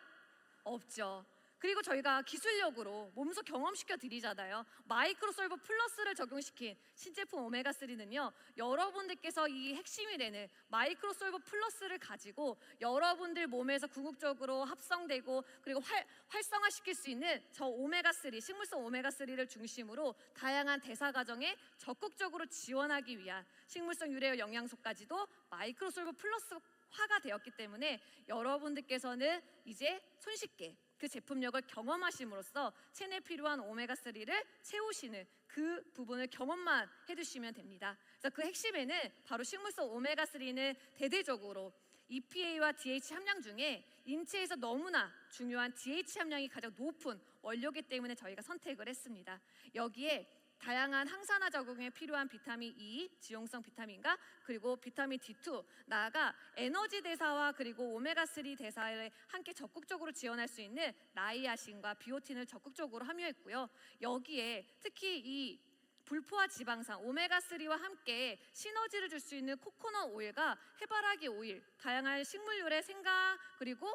없죠. 그리고 저희가 기술력으로 몸소 경험시켜 드리잖아요. 마이크로솔버 플러스를 적용시킨 신제품 오메가3는요, 여러분들께서 이 핵심이 되는 마이크로솔버 플러스를 가지고 여러분들 몸에서 궁극적으로 합성되고 그리고 활성화시킬 수 있는 저 오메가3, 식물성 오메가3를 중심으로 다양한 대사 과정에 적극적으로 지원하기 위한 식물성 유래 영양소까지도 마이크로솔버 플러스화가 되었기 때문에 여러분들께서는 이제 손쉽게 그 제품력을 경험하심으로써 체내에 필요한 오메가3를 채우시는 그 부분을 경험만 해두시면 됩니다. 그래서 그 핵심에는 바로 식물성 오메가3는 대대적으로 EPA와 DH 함량 중에 인체에서 너무나 중요한 DH 함량이 가장 높은 원료이기 때문에 저희가 선택을 했습니다. 여기에 다양한 항산화 적응에 필요한 비타민 E, 지용성 비타민과 그리고 비타민 D2, 나아가 에너지 대사와 그리고 오메가3 대사를 함께 적극적으로 지원할 수 있는 나이아신과 비오틴을 적극적으로 함유했고요. 여기에 특히 이 불포화 지방산 오메가3와 함께 시너지를 줄 수 있는 코코넛 오일과 해바라기 오일, 다양한 식물유래 생강 그리고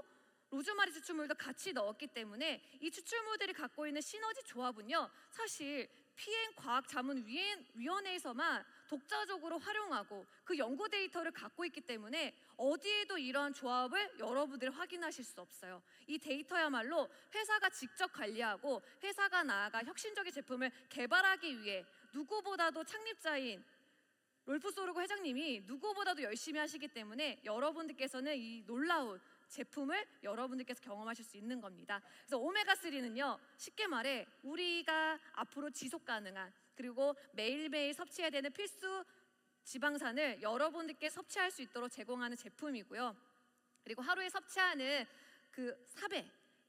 로즈마리 추출물도 같이 넣었기 때문에 이 추출물들이 갖고 있는 시너지 조합은요, 사실 피행과학자문위원회에서만 독자적으로 활용하고 그 연구 데이터를 갖고 있기 때문에 어디에도 이런 조합을 여러분들이 확인하실 수 없어요. 이 데이터야말로 회사가 직접 관리하고 회사가 나아가 혁신적인 제품을 개발하기 위해 누구보다도 창립자인 롤프 소르고 회장님이 누구보다도 열심히 하시기 때문에 여러분들께서는 이 놀라운 제품을 여러분들께서 경험하실 수 있는 겁니다. 그래서 오메가3는요, 쉽게 말해 우리가 앞으로 지속 가능한 그리고 매일매일 섭취해야 되는 필수 지방산을 여러분들께 섭취할 수 있도록 제공하는 제품이고요. 그리고 하루에 섭취하는 그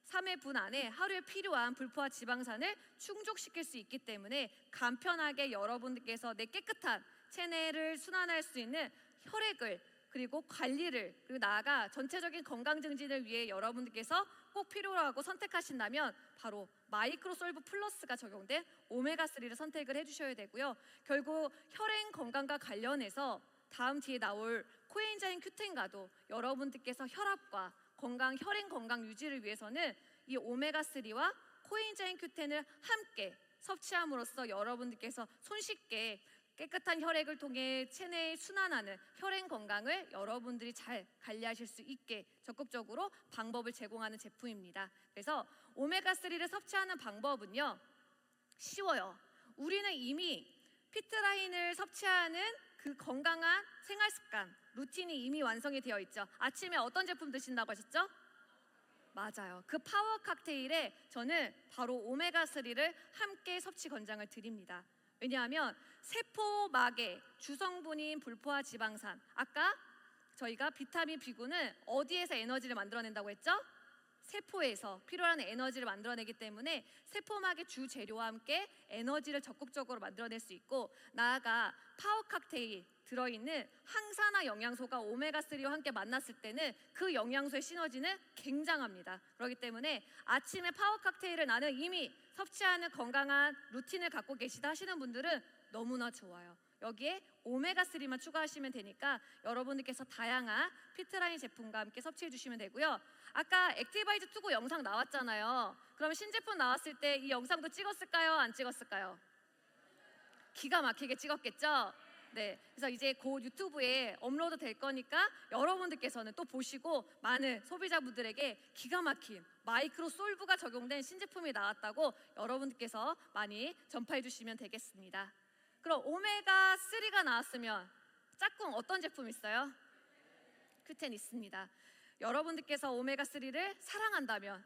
3회분 안에 하루에 필요한 불포화 지방산을 충족시킬 수 있기 때문에 간편하게 여러분들께서 내 깨끗한 체내를 순환할 수 있는 혈액을 그리고 관리를 그리고 나아가 전체적인 건강 증진을 위해 여러분들께서 꼭 필요로 하고 선택하신다면 바로 마이크로솔브 플러스가 적용된 오메가3를 선택을 해주셔야 되고요. 결국 혈행 건강과 관련해서 다음 뒤에 나올 코엔자임 Q10과도 여러분들께서 혈압과 건강, 혈행 건강 유지를 위해서는 이 오메가3와 코엔자임 Q10을 함께 섭취함으로써 여러분들께서 손쉽게 깨끗한 혈액을 통해 체내에 순환하는 혈행 건강을 여러분들이 잘 관리하실 수 있게 적극적으로 방법을 제공하는 제품입니다. 그래서 오메가3를 섭취하는 방법은요, 쉬워요. 우리는 이미 피트라인을 섭취하는 그 건강한 생활 습관, 루틴이 이미 완성이 되어 있죠. 아침에 어떤 제품 드신다고 하셨죠? 맞아요. 그 파워 칵테일에 저는 바로 오메가3를 함께 섭취 권장을 드립니다. 왜냐하면 세포막의 주성분인 불포화 지방산, 아까 저희가 비타민 B군은 어디에서 에너지를 만들어낸다고 했죠? 세포에서 필요한 에너지를 만들어내기 때문에 세포막의 주 재료와 함께 에너지를 적극적으로 만들어낼 수 있고, 나아가 파워 칵테일 들어있는 항산화 영양소가 오메가3와 함께 만났을 때는 그 영양소의 시너지는 굉장합니다. 그렇기 때문에 아침에 파워 칵테일을 나는 이미 섭취하는 건강한 루틴을 갖고 계시다 하시는 분들은 너무나 좋아요. 여기에 오메가3만 추가하시면 되니까 여러분들께서 다양한 피트라인 제품과 함께 찍어해 주시면 되고요. 아까 액티바이즈 투고 영상 나왔잖아요. 그럼 신제품 나왔을 때 이 영상도 찍었을까요? 안 찍었을까요? 기가 막히게 찍었겠죠? 네, 그래서 이제 곧 유튜브에 업로드 될 거니까 여러분들께서는 또 보시고 많은 소비자분들에게 기가 막힌 마이크로 솔브가 적용된 신제품이 나왔다고 여러분들께서 많이 전파해 주시면 되겠습니다. 그럼 오메가3가 나왔으면 짝꿍 어떤 제품 있어요? Q10 있습니다. 여러분들께서 오메가3를 사랑한다면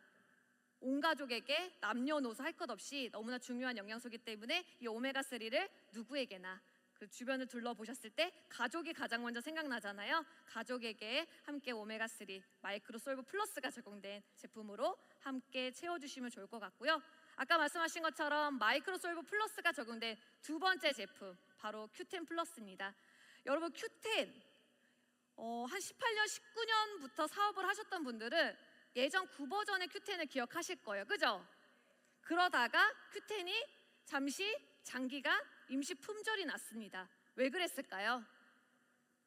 온 가족에게 남녀노소 할 것 없이 너무나 중요한 영양소이기 때문에 이 오메가3를 누구에게나 그 주변을 둘러보셨을 때 가족이 가장 먼저 생각나잖아요. 가족에게 함께 오메가3 마이크로솔브 플러스가 적용된 제품으로 함께 채워주시면 좋을 것 같고요. 아까 말씀하신 것처럼 마이크로솔브 플러스가 적용된 두 번째 제품 바로 Q10 플러스입니다. 여러분 Q10 한 18년, 19년부터 사업을 하셨던 분들은 예전 9버전의 Q10을 기억하실 거예요. 그죠? 그러다가 Q10이 잠시 장기간 임시 품절이 났습니다. 왜 그랬을까요?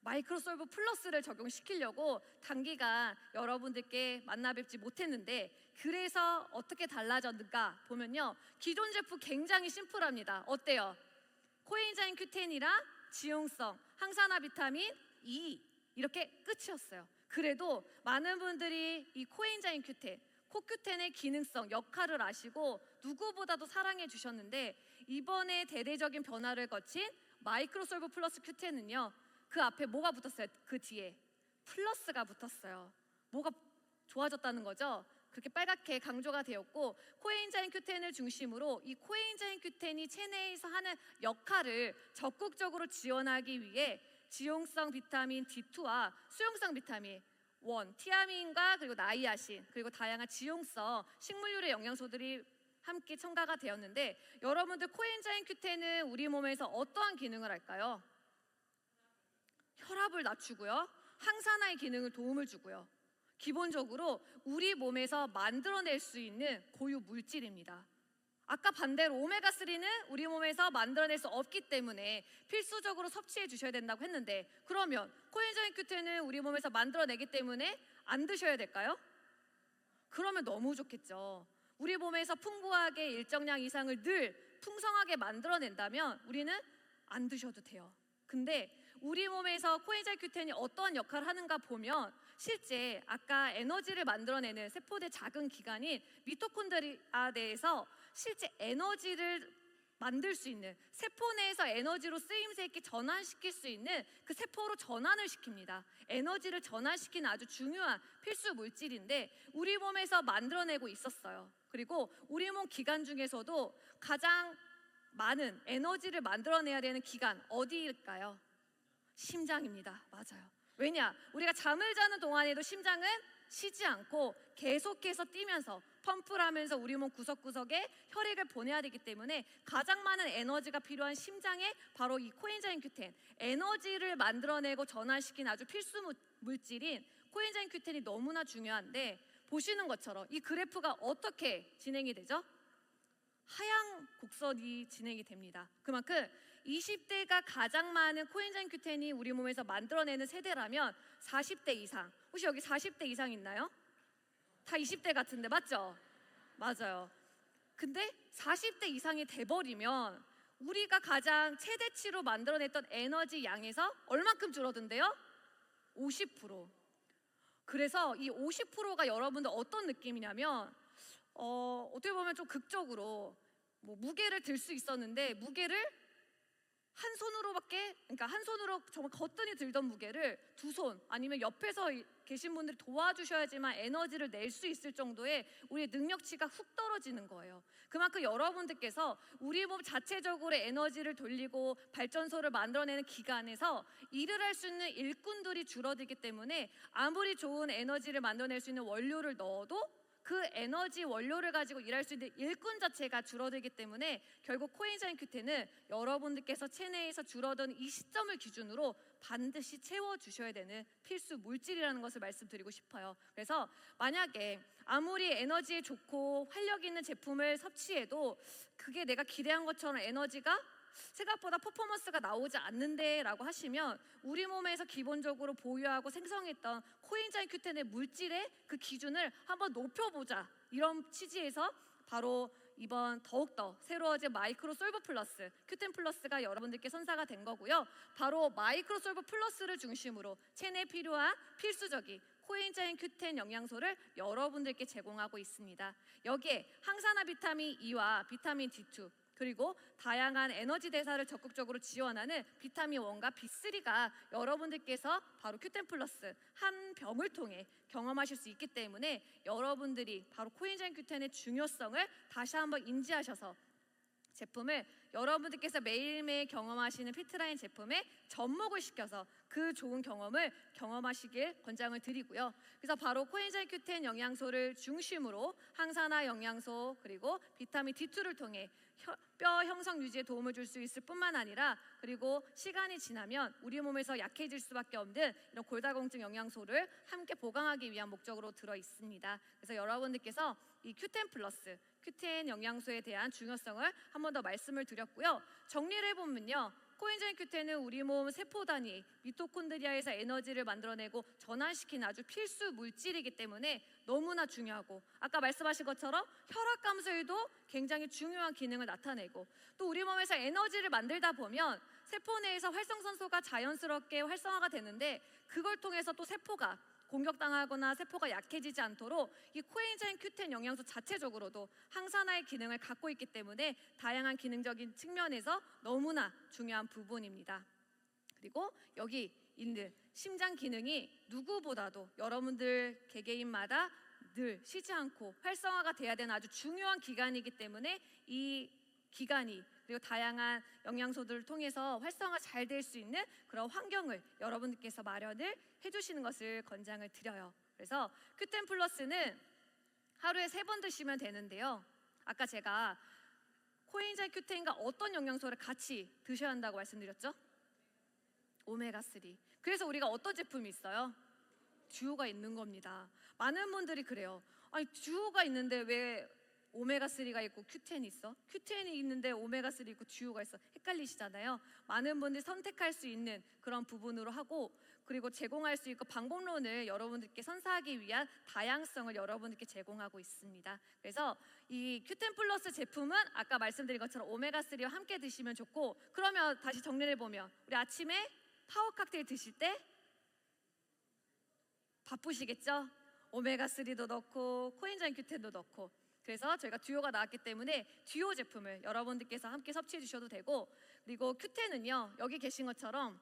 마이크로솔브 플러스를 적용시키려고 단기간 여러분들께 만나 뵙지 못했는데, 그래서 어떻게 달라졌는가 보면요, 기존 제품 굉장히 심플합니다. 어때요? 코엔자임 Q10이랑 지용성, 항산화 비타민 E, 이렇게 끝이었어요. 그래도 많은 분들이 이 코엔자임 Q10, 코큐텐의 기능성, 역할을 아시고 누구보다도 사랑해 주셨는데, 이번에 대대적인 변화를 거친 마이크로솔브 플러스 Q10은요, 그 앞에 뭐가 붙었어요? 그 뒤에 플러스가 붙었어요. 뭐가 좋아졌다는 거죠? 그렇게 빨갛게 강조가 되었고, 코엔자임 Q10을 중심으로 이 코엔자임 Q10이 체내에서 하는 역할을 적극적으로 지원하기 위해 지용성 비타민 D2와 수용성 비타민 티아민과 그리고 나이아신, 그리고 다양한 지용성 식물유래 영양소들이 함께 첨가가 되었는데, 여러분들 코엔자임 Q10은 우리 몸에서 어떠한 기능을 할까요? 혈압을 낮추고요, 항산화의 기능을 도움을 주고요, 기본적으로 우리 몸에서 만들어낼 수 있는 고유 물질입니다. 아까 반대로 오메가3는 우리 몸에서 만들어낼 수 없기 때문에 필수적으로 섭취해 주셔야 된다고 했는데, 그러면 코엔자임 Q10은 우리 몸에서 만들어내기 때문에 안 드셔야 될까요? 그러면 너무 좋겠죠. 우리 몸에서 풍부하게 일정량 이상을 늘 풍성하게 만들어낸다면 우리는 안 드셔도 돼요. 근데 우리 몸에서 코엔자임 Q10이 어떠한 역할을 하는가 보면, 실제 아까 에너지를 만들어내는 세포대 작은 기관인 미토콘드리아 내에서 실제 에너지를 만들 수 있는, 세포 내에서 에너지로 쓰임새 있게 전환시킬 수 있는 그 세포로 전환을 시킵니다. 에너지를 전환시키는 아주 중요한 필수 물질인데 우리 몸에서 만들어내고 있었어요. 그리고 우리 몸 기관 중에서도 가장 많은 에너지를 만들어내야 되는 기관 어디일까요? 심장입니다. 맞아요. 왜냐? 우리가 잠을 자는 동안에도 심장은 쉬지 않고 계속해서 뛰면서 펌프를 하면서 우리 몸 구석구석에 혈액을 보내야 되기 때문에 가장 많은 에너지가 필요한 심장에 바로 이 코엔자임 Q10, 에너지를 만들어내고 전환시키는 아주 필수 물질인 코엔자임 Q10이 너무나 중요한데, 보시는 것처럼 이 그래프가 어떻게 진행이 되죠? 하향 곡선이 진행이 됩니다. 그만큼 20대가 가장 많은 코엔자임 Q10이 우리 몸에서 만들어내는 세대라면 40대 이상, 혹시 여기 40대 이상 있나요? 다 20대 같은데 맞죠? 맞아요. 근데 40대 이상이 돼버리면 우리가 가장 최대치로 만들어냈던 에너지 양에서 얼만큼 줄어든대요? 50%. 그래서 이 50%가 여러분들 어떤 느낌이냐면 어떻게 보면 좀 극적으로 무게를 들 수 있었는데, 무게를 한 손으로밖에, 그러니까 한 손으로 정말 거뜬히 들던 무게를 두 손 아니면 옆에서 계신 분들이 도와주셔야지만 에너지를 낼 수 있을 정도의 우리의 능력치가 훅 떨어지는 거예요. 그만큼 여러분들께서 우리 몸 자체적으로 에너지를 돌리고 발전소를 만들어내는 기관에서 일을 할 수 있는 일꾼들이 줄어들기 때문에 아무리 좋은 에너지를 만들어낼 수 있는 원료를 넣어도 그 에너지 원료를 가지고 일할 수 있는 일꾼 자체가 줄어들기 때문에 결국 코엔자임 Q10은 여러분들께서 체내에서 줄어든 이 시점을 기준으로 반드시 채워주셔야 되는 필수 물질이라는 것을 말씀드리고 싶어요. 그래서 만약에 아무리 에너지에 좋고 활력 있는 제품을 섭취해도 그게 내가 기대한 것처럼 에너지가 생각보다 퍼포먼스가 나오지 않는데 라고 하시면, 우리 몸에서 기본적으로 보유하고 생성했던 코엔자임 Q10의 물질의 그 기준을 한번 높여보자, 이런 취지에서 바로 이번 더욱더 새로워진 마이크로솔브 플러스 Q10 플러스가 여러분들께 선사가 된 거고요. 바로 마이크로솔브 플러스를 중심으로 체내에 필요한 필수적인 코엔자임 Q10 영양소를 여러분들께 제공하고 있습니다. 여기에 항산화 비타민 E와 비타민 D2, 그리고 다양한 에너지 대사를 적극적으로 지원하는 비타민 1과 B3가 여러분들께서 바로 Q10 플러스 한 병을 통해 경험하실 수 있기 때문에 여러분들이 바로 코엔자임 Q10의 중요성을 다시 한번 인지하셔서 제품을 여러분들께서 매일매일 경험하시는 피트라인 제품에 접목을 시켜서 그 좋은 경험을 경험하시길 권장을 드리고요. 그래서 바로 코엔자임 Q10 영양소를 중심으로 항산화 영양소 그리고 비타민 D2를 통해 뼈 형성 유지에 도움을 줄 수 있을 뿐만 아니라, 그리고 시간이 지나면 우리 몸에서 약해질 수밖에 없는 이런 골다공증 영양소를 함께 보강하기 위한 목적으로 들어 있습니다. 그래서 여러분들께서 이 Q10 플러스 Q10 영양소에 대한 중요성을 한 번 더 말씀을 드렸고요. 정리를 해보면요, 코엔자임 Q10은 우리 몸 세포 단위 미토콘드리아에서 에너지를 만들어내고 전환시키는 아주 필수 물질이기 때문에 너무나 중요하고, 아까 말씀하신 것처럼 혈압 감소에도 굉장히 중요한 기능을 나타내고, 또 우리 몸에서 에너지를 만들다 보면 세포 내에서 활성산소가 자연스럽게 활성화가 되는데, 그걸 통해서 또 세포가 공격당하거나 세포가 약해지지 않도록 이 코엔자임 Q10 영양소 자체적으로도 항산화의 기능을 갖고 있기 때문에 다양한 기능적인 측면에서 너무나 중요한 부분입니다. 그리고 여기 있는 심장 기능이 누구보다도 여러분들 개개인마다 늘 쉬지 않고 활성화가 돼야 되는 아주 중요한 기관이기 때문에 이 기관이, 그리고 다양한 영양소들을 통해서 활성화 잘 될 수 있는 그런 환경을 여러분들께서 마련을 해주시는 것을 권장을 드려요. 그래서 Q10 플러스는 하루에 3번 드시면 되는데요. 아까 제가 코엔자임 Q10과 어떤 영양소를 같이 드셔야 한다고 말씀드렸죠? 오메가3. 그래서 우리가 어떤 제품이 있어요? 듀오가 있는 겁니다. 많은 분들이 그래요. 아니, 듀오가 있는데 왜 오메가3가 있고 Q10이 있어? Q10이 있는데 오메가3 있고 듀오가 있어. 헷갈리시잖아요. 많은 분들이 선택할 수 있는 그런 부분으로 하고, 그리고 제공할 수 있고 방법론을 여러분들께 선사하기 위한 다양성을 여러분들께 제공하고 있습니다. 그래서 이 Q10 플러스 제품은 아까 말씀드린 것처럼 오메가3와 함께 드시면 좋고, 그러면 다시 정리를 해보면 우리 아침에 파워 칵테일 드실 때 바쁘시겠죠? 오메가3도 넣고 코엔자임 Q10도 넣고. 그래서 저희가 듀오가 나왔기 때문에 듀오 제품을 여러분들께서 함께 섭취해 주셔도 되고, 그리고 Q10은요 여기 계신 것처럼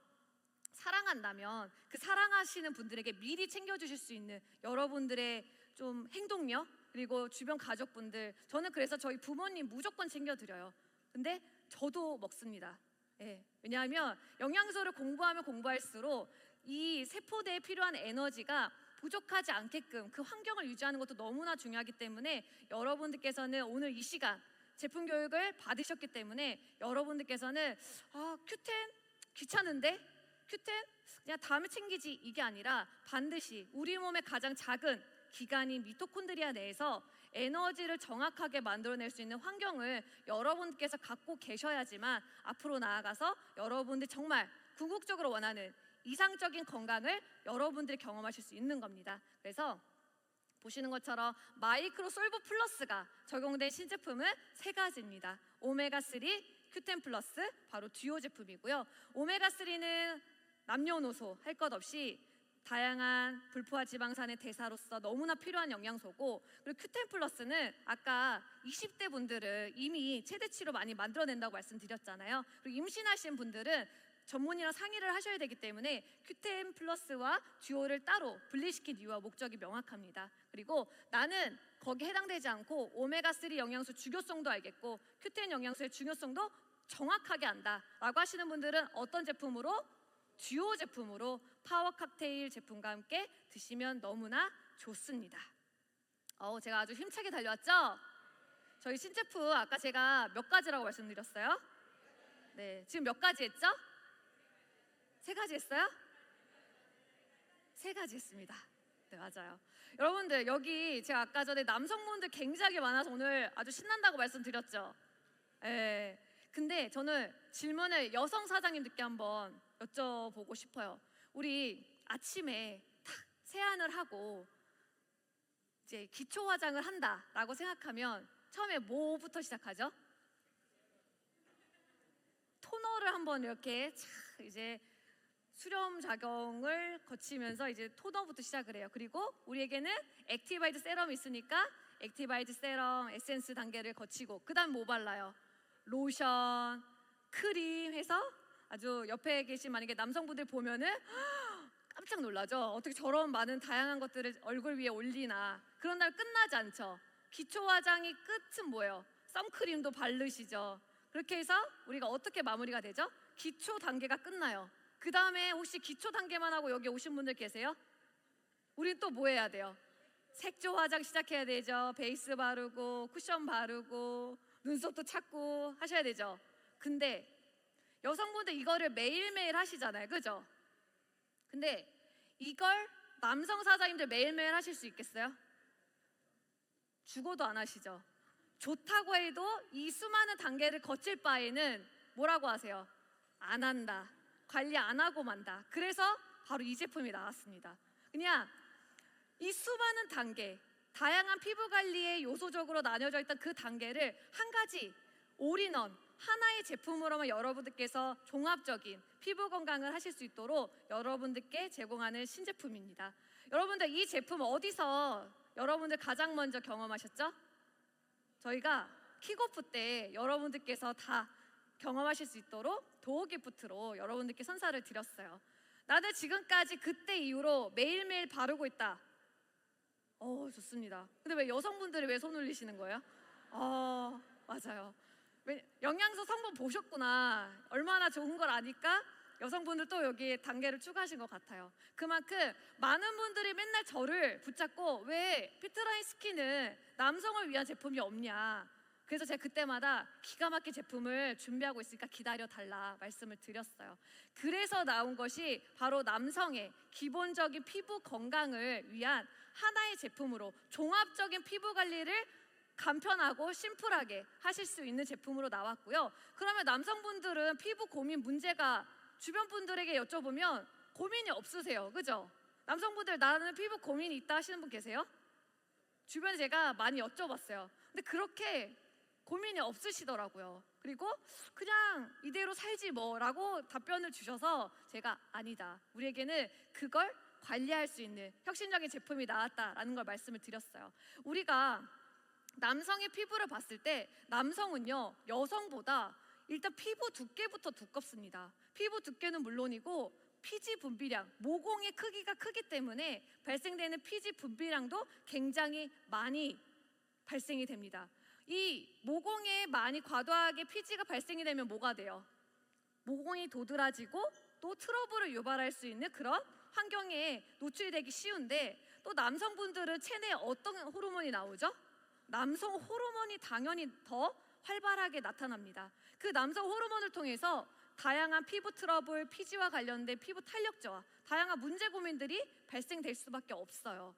사랑한다면 그 사랑하시는 분들에게 미리 챙겨주실 수 있는 여러분들의 좀 행동력, 그리고 주변 가족분들, 저는 그래서 저희 부모님 무조건 챙겨드려요. 근데 저도 먹습니다. 예, 왜냐하면 영양소를 공부하면 공부할수록 이 세포대에 필요한 에너지가 부족하지 않게끔 그 환경을 유지하는 것도 너무나 중요하기 때문에 여러분들께서는 오늘 이 시간 제품 교육을 받으셨기 때문에 여러분들께서는 Q10 귀찮은데? Q10 그냥 다음에 챙기지, 이게 아니라 반드시 우리 몸의 가장 작은 기관인 미토콘드리아 내에서 에너지를 정확하게 만들어낼 수 있는 환경을 여러분께서 갖고 계셔야지만 앞으로 나아가서 여러분들 정말 궁극적으로 원하는 이상적인 건강을 여러분들이 경험하실 수 있는 겁니다. 그래서 보시는 것처럼 마이크로 솔브 플러스가 적용된 신제품은 3가지입니다. 오메가3, Q10 플러스, 바로 듀오 제품이고요. 오메가3는 남녀노소 할 것 없이 다양한 불포화 지방산의 대사로서 너무나 필요한 영양소고, 그리고 Q10 플러스는 아까 20대 분들은 이미 최대치로 많이 만들어낸다고 말씀드렸잖아요. 그리고 임신하신 분들은 전문의랑 상의를 하셔야 되기 때문에 Q10 플러스와 듀오를 따로 분리시킨 이유와 목적이 명확합니다. 그리고 나는 거기에 해당되지 않고 오메가3 영양소 중요성도 알겠고 Q10 영양소의 중요성도 정확하게 안다라고 하시는 분들은 어떤 제품으로? 듀오 제품으로 파워 칵테일 제품과 함께 드시면 너무나 좋습니다. 제가 아주 힘차게 달려왔죠? 저희 신제품 아까 제가 몇 가지라고 말씀드렸어요? 네, 지금 몇 가지 했죠? 3가지 했어요? 3가지 했습니다. 네, 맞아요. 여러분들 여기 제가 아까 전에 남성분들 굉장히 많아서 오늘 아주 신난다고 말씀드렸죠? 네. 근데 저는 질문을 여성 사장님들께 한번 여쭤보고 싶어요. 우리 아침에 탁 세안을 하고 이제 기초 화장을 한다라고 생각하면 처음에 뭐부터 시작하죠? 토너를 한번 이렇게 착 이제 수렴 작용을 거치면서 이제 토너부터 시작을 해요. 그리고 우리에게는 액티바이트 세럼이 있으니까 액티바이트 세럼, 에센스 단계를 거치고 그 다음 뭐 발라요? 로션, 크림 해서 아주 옆에 계신 만약에 남성분들 보면은 깜짝 놀라죠. 어떻게 저런 많은 다양한 것들을 얼굴 위에 올리나. 그런 날 끝나지 않죠. 기초 화장이 끝은 뭐예요? 선크림도 바르시죠. 그렇게 해서 우리가 어떻게 마무리가 되죠? 기초 단계가 끝나요. 그 다음에 혹시 기초 단계만 하고 여기 오신 분들 계세요? 우린 또 뭐 해야 돼요? 색조 화장 시작해야 되죠. 베이스 바르고 쿠션 바르고 눈썹도 찾고 하셔야 되죠. 근데 여성분들 이거를 매일매일 하시잖아요. 그죠? 근데 이걸 남성 사장님들 매일매일 하실 수 있겠어요? 죽어도 안 하시죠. 좋다고 해도 이 수많은 단계를 거칠 바에는 뭐라고 하세요? 안 한다. 관리 안 하고 만다. 그래서 바로 이 제품이 나왔습니다. 그냥 이 수많은 단계, 다양한 피부 관리의 요소적으로 나뉘어져 있던 그 단계를 한 가지 올인원 하나의 제품으로만 여러분들께서 종합적인 피부 건강을 하실 수 있도록 여러분들께 제공하는 신제품입니다. 여러분들 이 제품 어디서 여러분들 가장 먼저 경험하셨죠? 저희가 킥오프 때 여러분들께서 다 경험하실 수 있도록 도어기프트로 여러분들께 선사를 드렸어요. 나는 지금까지 그때 이후로 매일매일 바르고 있다. 좋습니다. 근데 왜 여성분들이 왜 손 올리시는 거예요? 맞아요. 영양소 성분 보셨구나. 얼마나 좋은 걸 아니까 여성분들 또 여기에 단계를 추가하신 것 같아요. 그만큼 많은 분들이 맨날 저를 붙잡고 왜 피트라인 스킨은 남성을 위한 제품이 없냐. 그래서 제가 그때마다 기가 막힌 제품을 준비하고 있으니까 기다려달라 말씀을 드렸어요. 그래서 나온 것이 바로 남성의 기본적인 피부 건강을 위한 하나의 제품으로 종합적인 피부 관리를 간편하고 심플하게 하실 수 있는 제품으로 나왔고요. 그러면 남성분들은 피부 고민 문제가 주변 분들에게 여쭤보면 고민이 없으세요. 그죠? 남성분들 나는 피부 고민이 있다 하시는 분 계세요? 주변에 제가 많이 여쭤봤어요. 근데 그렇게 고민이 없으시더라고요. 그리고 그냥 이대로 살지 뭐라고 답변을 주셔서 제가 아니다. 우리에게는 그걸 관리할 수 있는 혁신적인 제품이 나왔다라는 걸 말씀을 드렸어요. 우리가 남성의 피부를 봤을 때 남성은요 여성보다 일단 피부 두께부터 두껍습니다. 피부 두께는 물론이고 피지 분비량, 모공의 크기가 크기 때문에 발생되는 피지 분비량도 굉장히 많이 발생이 됩니다. 이 모공에 많이 과도하게 피지가 발생이 되면 뭐가 돼요? 모공이 도드라지고 또 트러블을 유발할 수 있는 그런 환경에 노출이 되기 쉬운데 또 남성분들은 체내에 어떤 호르몬이 나오죠? 남성 호르몬이 당연히 더 활발하게 나타납니다. 그 남성 호르몬을 통해서 다양한 피부 트러블, 피지와 관련된 피부 탄력저하, 다양한 문제 고민들이 발생될 수밖에 없어요.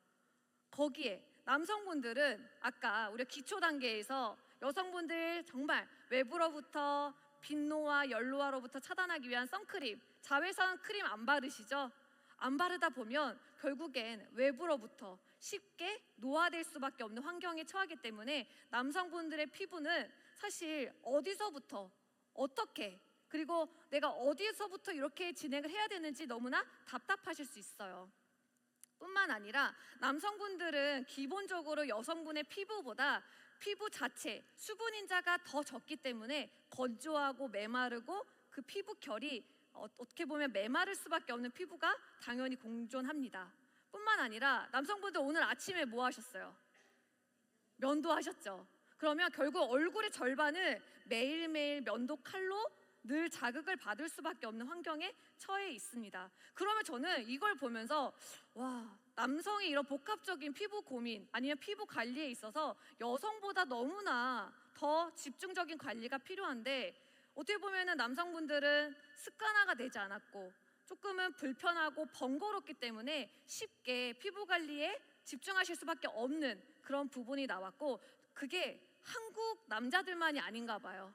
거기에 남성분들은 아까 우리가 기초 단계에서 여성분들 정말 외부로부터 빛노화, 연로화로부터 차단하기 위한 선크림, 자외선 크림 안 바르시죠? 안 바르다 보면 결국엔 외부로부터 쉽게 노화될 수밖에 없는 환경에 처하기 때문에 남성분들의 피부는 사실 어디서부터 어떻게 그리고 내가 어디서부터 이렇게 진행을 해야 되는지 너무나 답답하실 수 있어요. 뿐만 아니라 남성분들은 기본적으로 여성분의 피부보다 피부 자체 수분 인자가 더 적기 때문에 건조하고 메마르고 그 피부 결이 어떻게 보면 메마를 수밖에 없는 피부가 당연히 공존합니다. 뿐만 아니라 남성분들 오늘 아침에 뭐 하셨어요? 면도 하셨죠? 그러면 결국 얼굴의 절반을 매일매일 면도 칼로 늘 자극을 받을 수밖에 없는 환경에 처해 있습니다. 그러면 저는 이걸 보면서 와, 남성이 이런 복합적인 피부 고민 아니면 피부 관리에 있어서 여성보다 너무나 더 집중적인 관리가 필요한데 어떻게 보면은 남성분들은 습관화가 되지 않았고 조금은 불편하고 번거롭기 때문에 쉽게 피부 관리에 집중하실 수밖에 없는 그런 부분이 나왔고 그게 한국 남자들만이 아닌가 봐요.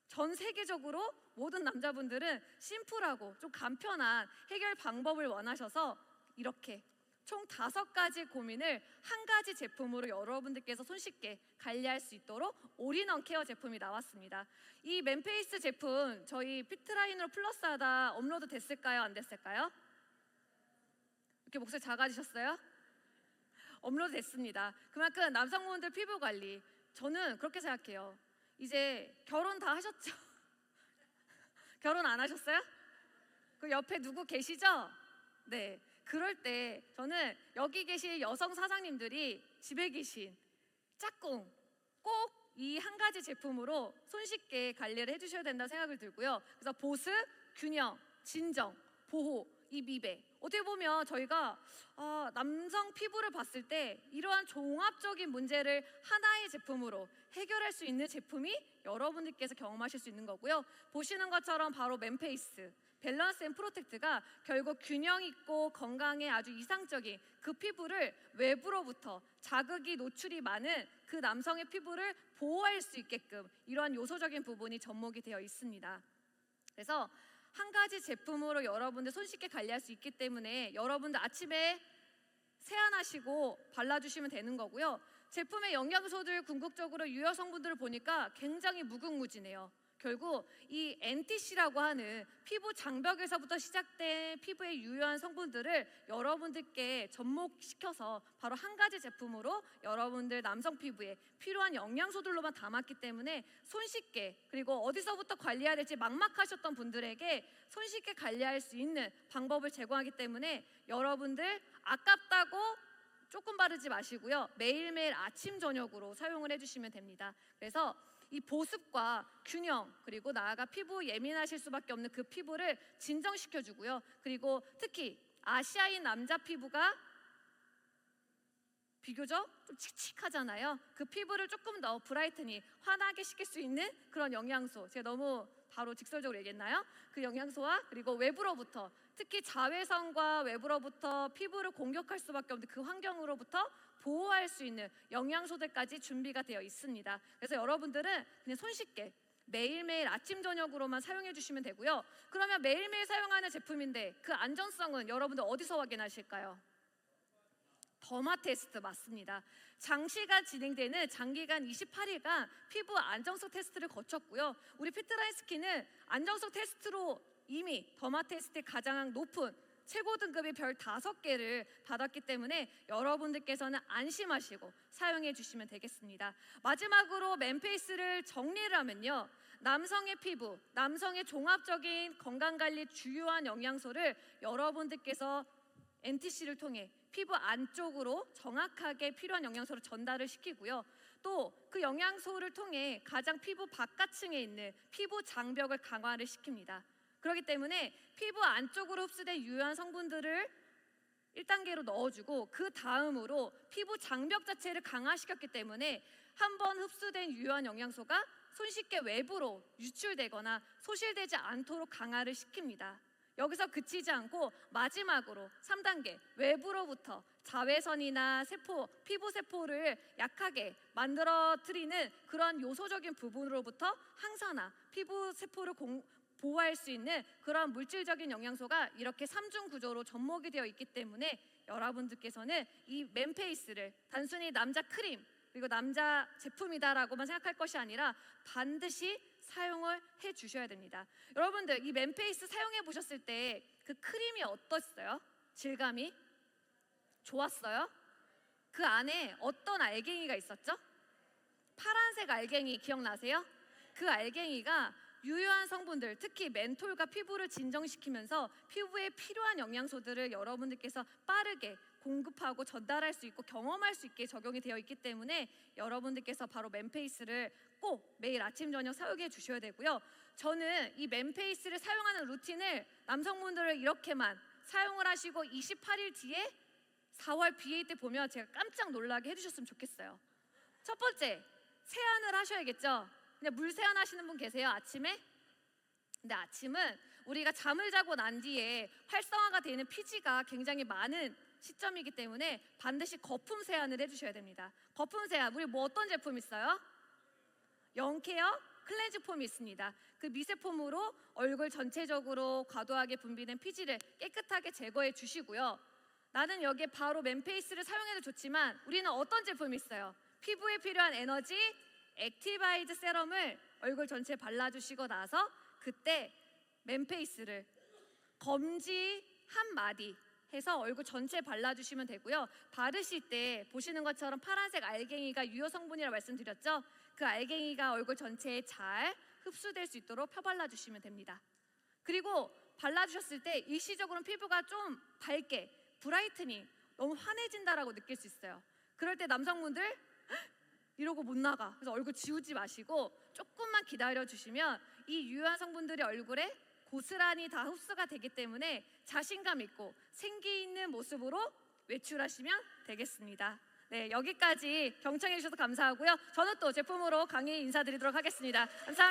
전 세계적으로 모든 남자분들은 심플하고 좀 간편한 해결 방법을 원하셔서 이렇게 총 5가지 고민을 한 가지 제품으로 여러분들께서 손쉽게 관리할 수 있도록 올인원 케어 제품이 나왔습니다. 이 맨페이스 제품 저희 피트라인으로 플러스하다 업로드 됐을까요? 안 됐을까요? 이렇게 목소리 작아지셨어요? 업로드 됐습니다. 그만큼 남성분들 피부 관리 저는 그렇게 생각해요. 이제 결혼 다 하셨죠? 결혼 안 하셨어요? 그 옆에 누구 계시죠? 네. 그럴 때 저는 여기 계신 여성 사장님들이 집에 계신 짝꿍 꼭 이 한 가지 제품으로 손쉽게 관리를 해주셔야 된다는 생각을 들고요. 그래서 보습, 균형, 진정, 보호, 이 미백 어떻게 보면 저희가 남성 피부를 봤을 때 이러한 종합적인 문제를 하나의 제품으로 해결할 수 있는 제품이 여러분들께서 경험하실 수 있는 거고요. 보시는 것처럼 바로 맨페이스 밸런스 앤 프로텍트가 결국 균형 있고 건강에 아주 이상적인 그 피부를 외부로부터 자극이 노출이 많은 그 남성의 피부를 보호할 수 있게끔 이러한 요소적인 부분이 접목이 되어 있습니다. 그래서 한 가지 제품으로 여러분들 손쉽게 관리할 수 있기 때문에 여러분들 아침에 세안하시고 발라주시면 되는 거고요. 제품의 영양소들 궁극적으로 유효 성분들을 보니까 굉장히 무궁무진해요. 결국 이 NTC라고 하는 피부 장벽에서부터 시작된 피부의 유효한 성분들을 여러분들께 접목시켜서 바로 한 가지 제품으로 여러분들 남성 피부에 필요한 영양소들로만 담았기 때문에 손쉽게, 그리고 어디서부터 관리해야 될지 막막하셨던 분들에게 손쉽게 관리할 수 있는 방법을 제공하기 때문에 여러분들 아깝다고 조금 바르지 마시고요. 매일매일 아침 저녁으로 사용을 해주시면 됩니다. 그래서 이 보습과 균형, 그리고 나아가 피부 예민하실 수밖에 없는 그 피부를 진정시켜주고요. 그리고 특히 아시아인 남자 피부가 비교적 좀 칙칙하잖아요. 그 피부를 조금 더 브라이트니, 환하게 시킬 수 있는 그런 영양소, 제가 너무 바로 직설적으로 얘기했나요? 그 영양소와 그리고 외부로부터, 특히 자외선과 외부로부터 피부를 공격할 수밖에 없는 그 환경으로부터 보호할 수 있는 영양소들까지 준비가 되어 있습니다. 그래서 여러분들은 그냥 손쉽게 매일매일 아침 저녁으로만 사용해 주시면 되고요. 그러면 매일매일 사용하는 제품인데 그 안전성은 여러분들 어디서 확인하실까요? 더마 테스트 맞습니다. 장시간 진행되는 장기간 28일간 피부 안정성 테스트를 거쳤고요. 우리 피트라인 스킨은 안정성 테스트로 이미 더마 테스트의 가장 높은 최고 등급의 별 5개를 받았기 때문에 여러분들께서는 안심하시고 사용해 주시면 되겠습니다. 마지막으로 맨페이스를 정리를 하면요, 남성의 피부, 남성의 종합적인 건강관리 주요한 영양소를 여러분들께서 NTC를 통해 피부 안쪽으로 정확하게 필요한 영양소를 전달을 시키고요. 또 그 영양소를 통해 가장 피부 바깥층에 있는 피부 장벽을 강화를 시킵니다. 그렇기 때문에 피부 안쪽으로 흡수된 유효한 성분들을 1단계로 넣어주고 그 다음으로 피부 장벽 자체를 강화시켰기 때문에 한번 흡수된 유효한 영양소가 손쉽게 외부로 유출되거나 소실되지 않도록 강화를 시킵니다. 여기서 그치지 않고 마지막으로 3단계 외부로부터 자외선이나 세포, 피부 세포를 약하게 만들어뜨리는 그런 요소적인 부분으로부터 항산화, 피부 세포를 보호할 수 있는 그런 물질적인 영양소가 이렇게 3중 구조로 접목이 되어 있기 때문에 여러분들께서는 이 맨페이스를 단순히 남자 크림 그리고 남자 제품이다라고만 생각할 것이 아니라 반드시 사용을 해 주셔야 됩니다. 여러분들 이 맨페이스 사용해 보셨을 때 그 크림이 어떠셨어요? 질감이 좋았어요? 그 안에 어떤 알갱이가 있었죠? 파란색 알갱이 기억나세요? 그 알갱이가 유효한 성분들, 특히 멘톨과 피부를 진정시키면서 피부에 필요한 영양소들을 여러분들께서 빠르게 공급하고 전달할 수 있고 경험할 수 있게 적용이 되어 있기 때문에 여러분들께서 바로 맨페이스를 꼭 매일 아침 저녁 사용해 주셔야 되고요. 저는 이 맨페이스를 사용하는 루틴을 남성분들을 이렇게만 사용을 하시고 28일 뒤에 4월 BA 때 보면 제가 깜짝 놀라게 해주셨으면 좋겠어요. 첫 번째, 세안을 하셔야겠죠. 그냥 물 세안하시는 분 계세요, 아침에? 근데 아침은 우리가 잠을 자고 난 뒤에 활성화가 되는 피지가 굉장히 많은 시점이기 때문에 반드시 거품 세안을 해주셔야 됩니다. 거품 세안, 우리 뭐 어떤 제품 있어요? 영케어 클렌즈 폼이 있습니다. 그 미세폼으로 얼굴 전체적으로 과도하게 분비된 피지를 깨끗하게 제거해 주시고요. 나는 여기에 바로 맨페이스를 사용해도 좋지만 우리는 어떤 제품이 있어요? 피부에 필요한 에너지 액티바이드 세럼을 얼굴 전체에 발라주시고 나서 그때 맨페이스를 검지 한 마디 해서 얼굴 전체에 발라주시면 되고요. 바르실 때 보시는 것처럼 파란색 알갱이가 유효 성분이라 말씀드렸죠? 그 알갱이가 얼굴 전체에 잘 흡수될 수 있도록 펴발라주시면 됩니다. 그리고 발라주셨을 때 일시적으로는 피부가 좀 밝게 브라이트닝, 너무 환해진다라고 느낄 수 있어요. 그럴 때 남성분들 이러고 못 나가. 그래서 얼굴 지우지 마시고 조금만 기다려주시면 이 유효한 성분들이 얼굴에 고스란히 다 흡수가 되기 때문에 자신감 있고 생기 있는 모습으로 외출하시면 되겠습니다. 네, 여기까지 경청해 주셔서 감사하고요. 저는 또 제품으로 강의 인사드리도록 하겠습니다. 감사합니다.